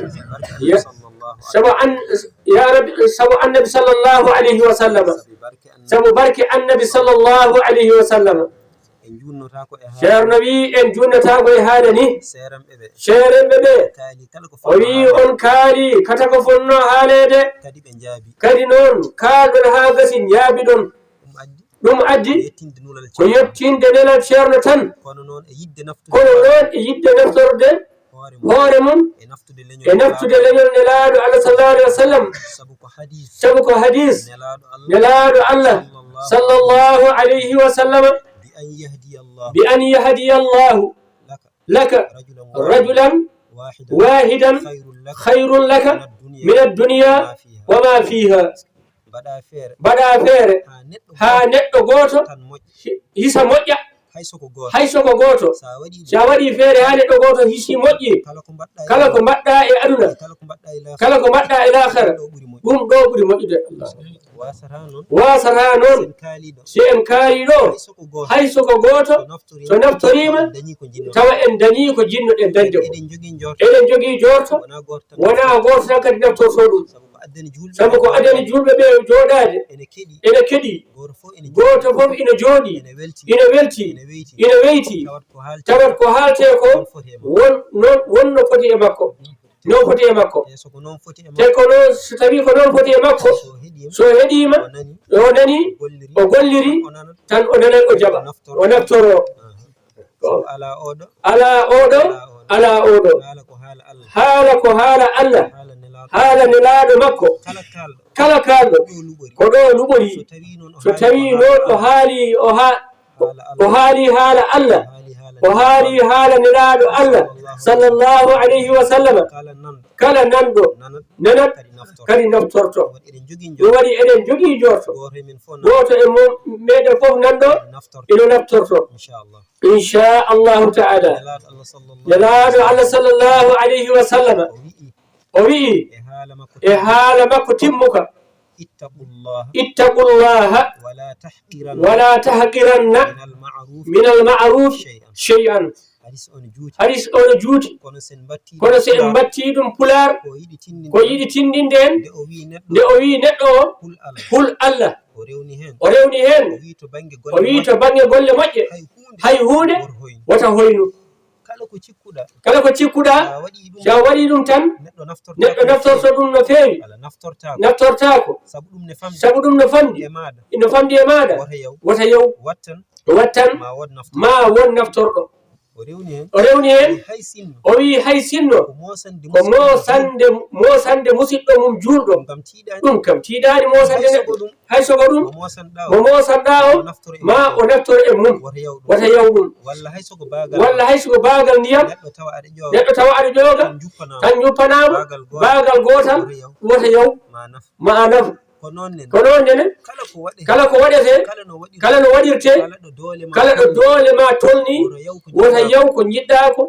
sabu annabi sallallahu alayhi wa sallam sabu barke annabi sallallahu alayhi wa sallam ceerno wi en junnataako e haala ni seeremɓe ɓe o wi on kaali kata ko fonno haaleede kadi noon kaalɗon haa gasi ñaabiɗon ɗum addi ko yettinde nelal ceerno tan kono noon e yidde naftorde hoore mum e naftude leñol nelaaɗo Allah sallallahu alaihi wa sallam sabu ko hadis nelaaɗo Allah sallallahu alaihi wa sallam bi an yahdiya Allahu laka rajulan wahidan khayrun laka min ad-dunya wa ma fiha baɗa feere haa neɗɗo gooto hisa moƴƴa hay soko gooto sa waɗi feere haa neɗɗo gooto hisi moƴƴi kala ko mbaɗɗa e aduna kala ko mbaɗɗa e lahara ɗum ɗo ɓuri moƴƴude wasata noon si en kaali ɗo hay soko gooto so naftoriima tawa en dañii ko jinnoɗen dañde ko eɗen jogii jorto wonaa gooto tan kadi naftorto ɗum sabu ko adani julɓe ɓe jooɗaade ene keɗi gooto fof ina jooɗi ina welti ina weyti tawat ko haalte ko wonno foti e makko non foti e makko te ko noon so tawi ko noon foti e makko so heɗiima o nani o golliri tan o nanan o jaɓa o naftoro ala oɗo haala ko haala Allah haala nelaaɗo makko kala kaalɗo ko ɗo luɓori so tawi noon o haali haala Allah o haali haala nelaaɗo Allah sallallahu alayhi wa sallam kala nanɗo nanat kadi naftorto ɗum waɗi eɗen jogii jorto gooto e meɗen fof nanɗo ino naftorto inchallahu taala nelaaɗo Allah sallallahu alayhi wa sallam o wi'i e haala makko timmuka ittaqullaha wala tahqiranna min almaruf shay'an hadis ono juuti kono so en mbatti ɗum pular ko yiɗi tindinde en nde o wi neɗɗo o hul Allah o rewni hen o wi to bange golle moƴƴe hay hunde wota hoynu kala ko cikkuɗa sa waɗi ɗum tan neɗɗo naftorto ɗum no feewi naftortako sabu ɗum no famdi e maɗa wota yow wattan ma won naftorɗo o rewni hen o wi hay sinno ko mosande musidɗo mum juulɗo ɗum kam tiiɗani mosande neɗɗo hay sogo ɗum mo mosanɗa o ma o naftoro e mum wata yaw ɗum walla hay sogo baagal ndiyam neɗɗo tawa aɗa ƴooga tan juppanama baagal gotal wata yaw ma naf ko noon nene kala ko waɗete kala no waɗirte kala ɗo doole ma tolni wota yaw ko jiɗɗa ko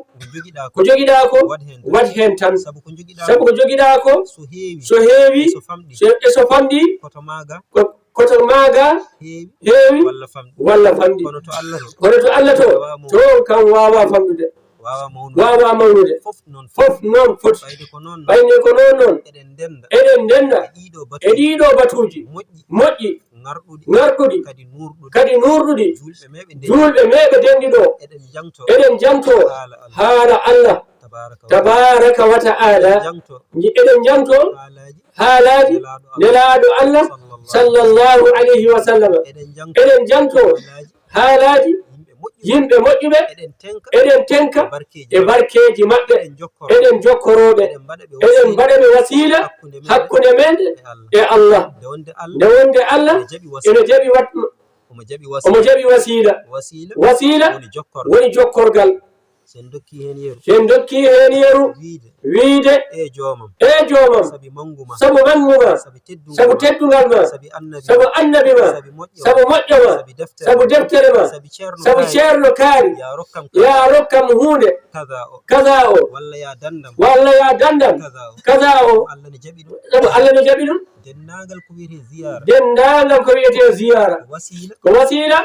jogiɗa ko wat hen tan sabu ko jogiɗa ko so heewi e so famɗi koto maaga heewi walla famɗi kono to Allah to kam wawa famɗude wawa mawnude fof noon foti ɓayne ko noon eɗen ndenda e ɗiɗo batuji moƴƴi ngarɗuɗi kadi nurɗuɗi julɓe meɓe dendi ɗo eɗen janto haala Allah tabaraka wa ta'ala eɗen janto haalaji nelaaɗo Allah sallallahu alayhi wa sallam eɗen janto haalaji yimɓe moƴƴuɓe eɗen tenka e barkeji maɓɓe eɗen jokkoroɓe eɗen mbaɗaɓe wasila hakkunde men e Allah nde wonde Allah ene jaɓi omo jaɓi wasila woni jokkorgal sen dokki hen yeru wiide e joomam sabu manguma sabu teddugal ma sabu annabi ma sabu moƴƴo ma sabu deftere ma sabu ceerno kaari ya rokkam hunde kaza o walla ya dandam kaza o sabu Allah ne jaɓi ɗum dendagal ko wiyete ziyara ko wasila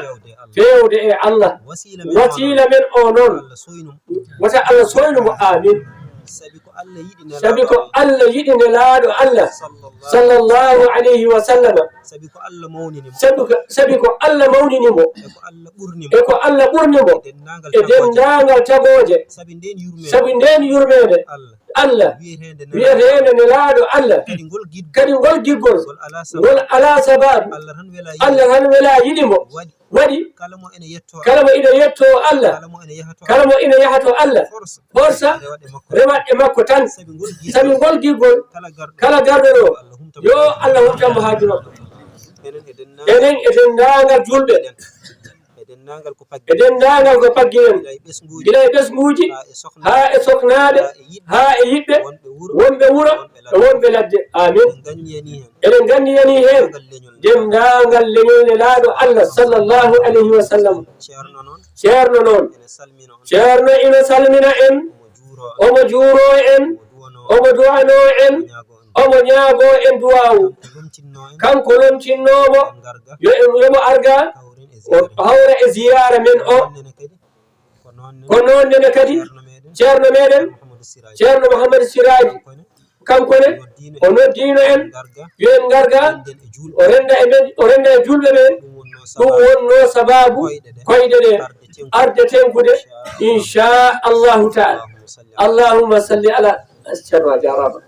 fewde e Allah wasila men o noon wata Allah soynumo amin sabi ko Allah yiɗi nelaaɗo Allah sallallahu alayhi wa sallam sabi ko Allah mawninimo e ko Allah ɓurnimo e denndaangal tagooje sabi ndeen yurmeede Allah wi'eteende nelaaɗo Allah kadi ngol giggol ngol alaa sababu Allah tan welaa yiɗimo waɗi kala mo ina yettoo Allah kala mo ina yahatoo Allah forsa rewaɗɗe makko tan sabi ngol giggol kala garɗo ɗo yo Allah humtanmo haaju makko enen e denndaangal julɓe e denndaangal ko paggiren gila e ɓesguuji haa e soknaaɓe haa e yiɓɓe wonɓe wuro e wonɓe ladde amin eɗen ganndiyani heen denndaangal leñol nelaaɗo Allah sallallahu alayhi wa sallam ceerno noon ceerno ina salmina en omo juuroo en omo duwanoo en omo ñaagoo en duwaawu kanko lomtinnoomo yomo arga o hawra e ziyara men o ko noon nene kadi ceerno meɗen ceerno Mouhamadou Siraji kankone o noddino en yo en garga o renda e julɓe ɓen ɗum wonno sababu koyɗe ɗe arde tenkude inchallahu taala allahumma salli ala ceerno a jarama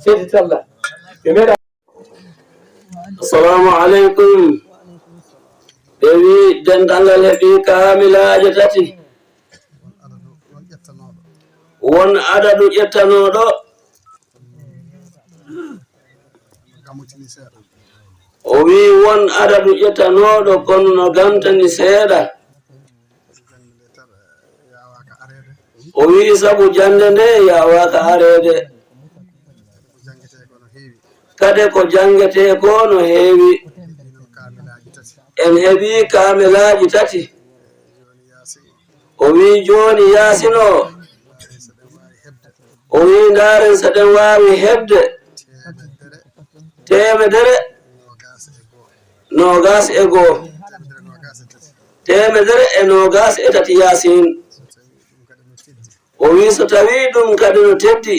seydi talla ɓe meeɗa assalamu aleykum ɓe wi dendangal heɓi kaamilaje tati won adadu ƴettanoɗo o wi won adadu ƴettanoɗo kono no gantani seeɗa o wi sabu jande nde yawaka arede kade ko jangete ko no heewi en heɓi kaamilaji tati o wi joni yasino o wi ndaren saɗen wawi hebde temedere nogas e goo temedere e nogas e tati yasin o wi so tawi ɗum kadi no teddi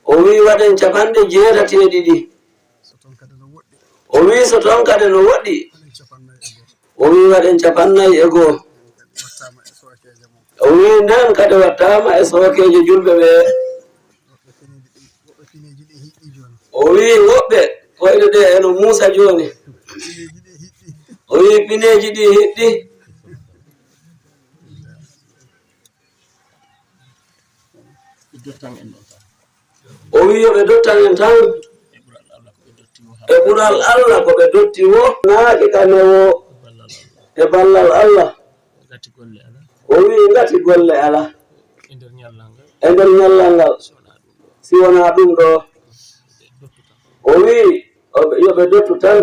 o wi waɗen 82 o wi so ton kadi no woɗɗi o wi waɗen 50 o wi nden kadi wattama e sokeje julɓe ɓe o wi woɓɓe koyɗe ɗe eno muusa joni o wi pineji ɗi hiɗɗi o wi yoɓe dottan en tan e ɓural Allah ko ɓe dotti wo naaki kanewo e ballal Allah o wi ngati golle ala e nder ñallal ngal si wona ɗum ɗo o wi yoɓe dottu tan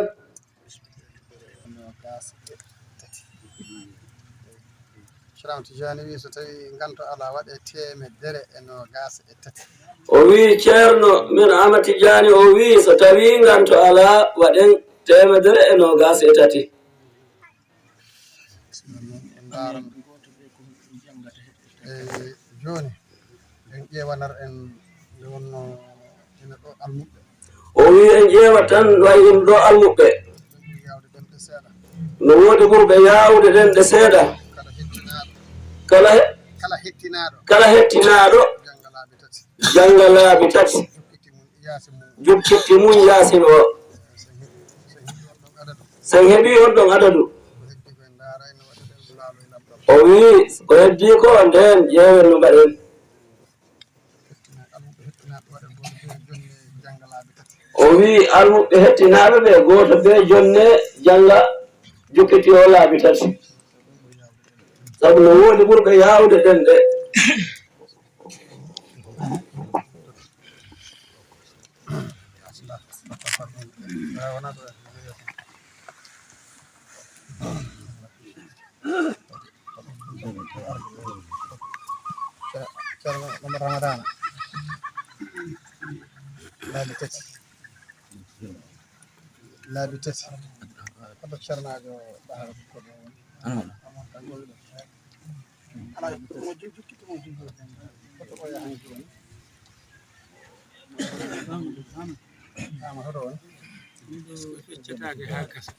o wi ceerno min Ama Tidiani o wi so tawi nganto ala waɗen 130 joni en ƴewanar en wonno ina ɗo almuɓɓe o wi en ƴeewa tan way ɗum ɗo almuɓɓe no woodi ɓurɓe yawde ɗen ɗe seeɗa kala hettinaɗo janga laabi tati jukkitti mum yaasin o sen heeɓi on ɗon adadu o wi o heddi ko nden ƴeewen no mbaɗen o wi almuɓɓe hettinaɓe ɓe goto ɓe jonne janga jukkiti o laabi tati sabu no woodi ɓurɓe yawde ɗen ɗe Ramadan laabi tati oto ceernajo feccataake haa gasa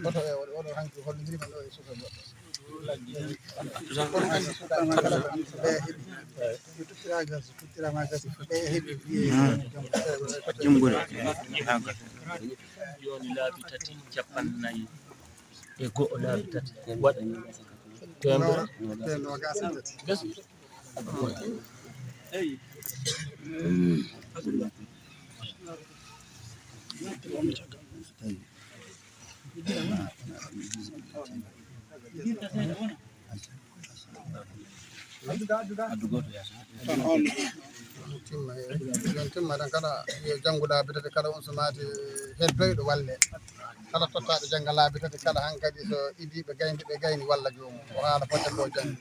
oto e oɗo hanki hollidirimen ɗo e suka goɗɗo tuttirama gasi ɓe heeɓi jumbure haa gasa joni laabi tati capannayyi e go'o laabi tati waɗa temedere nogas e tati gasi eyi timma tan kala yo janngu laabi tati kala on so maati heddoyɗo walle kala tottaɗo jannga laabi tati kala hankkadi so idiɓe gaynde ɓe gayni walla joomum o haala fodde ko janngi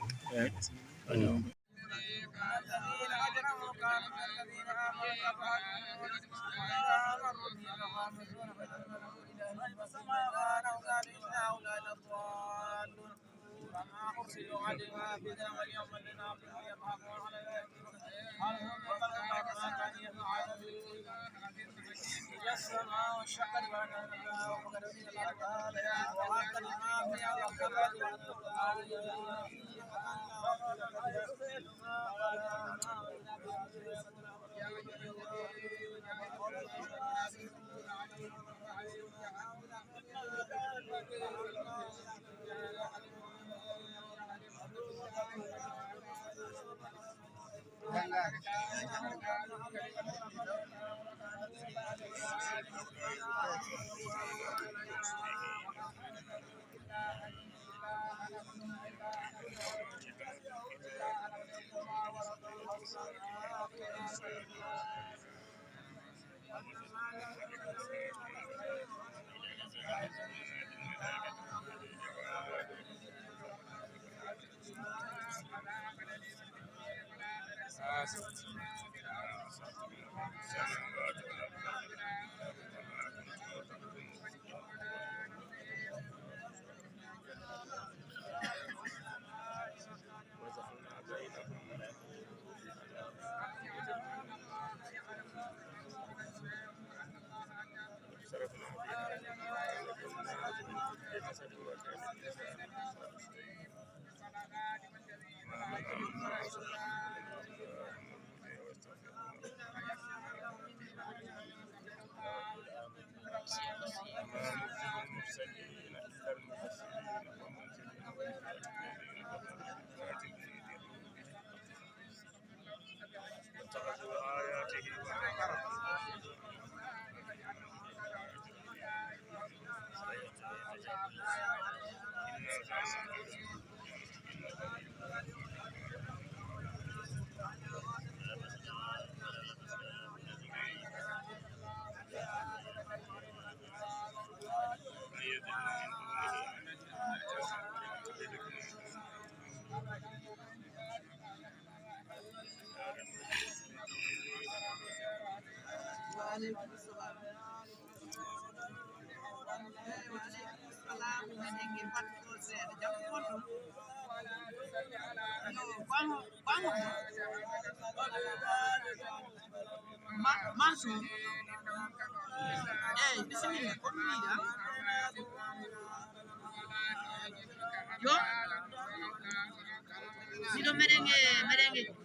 Sido merengue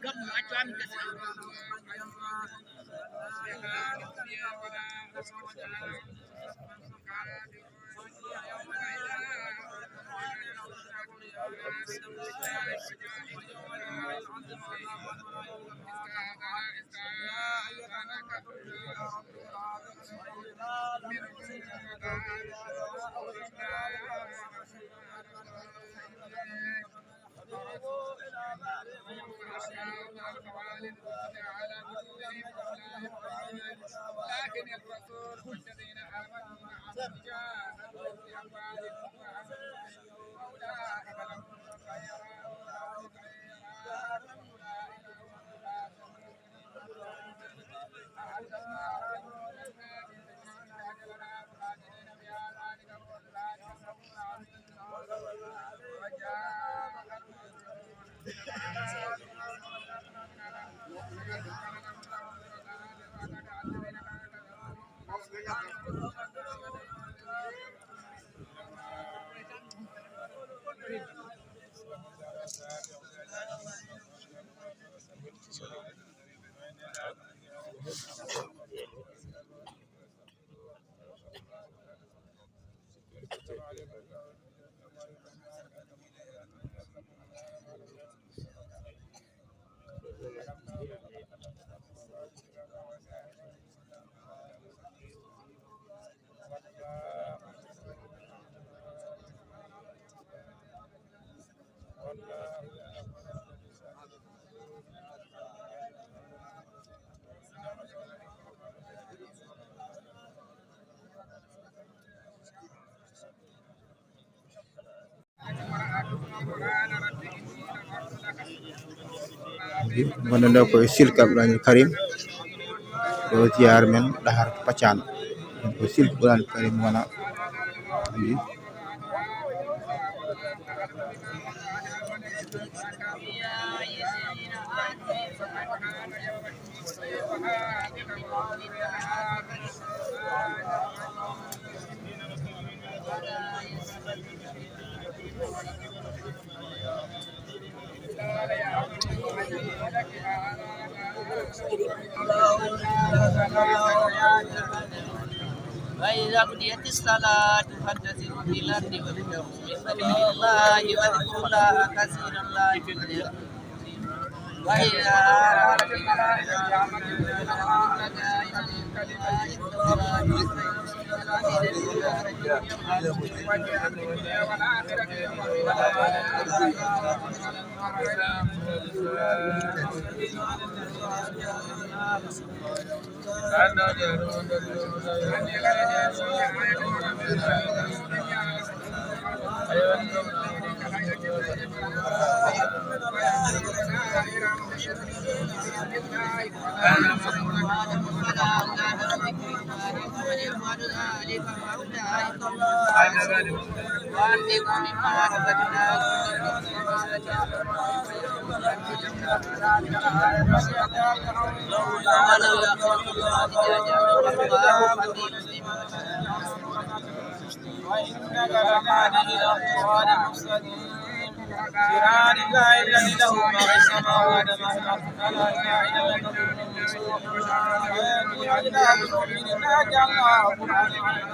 gamu acho ami kasi. لكن الرسول والذين آمنوا معه جاهدوا في أموالهم وأنفسهم أولئك لهم الخيرات gonɗo ko silka Qur'an Karim do ziar men dahar pacan ko silka Qur'an Karim wona وإذا قضيت الصلاة فانتشروا في الأرض وابتغوا من فضل الله واذكروا الله كثيرا لعلكم وإذا وإنك لتهدي إلى صراط مستقيم صراط الله الذي له ما في السماوات وما في الأرض لا إله إلا هو إنا جعلناه قرآنا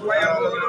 ويقولون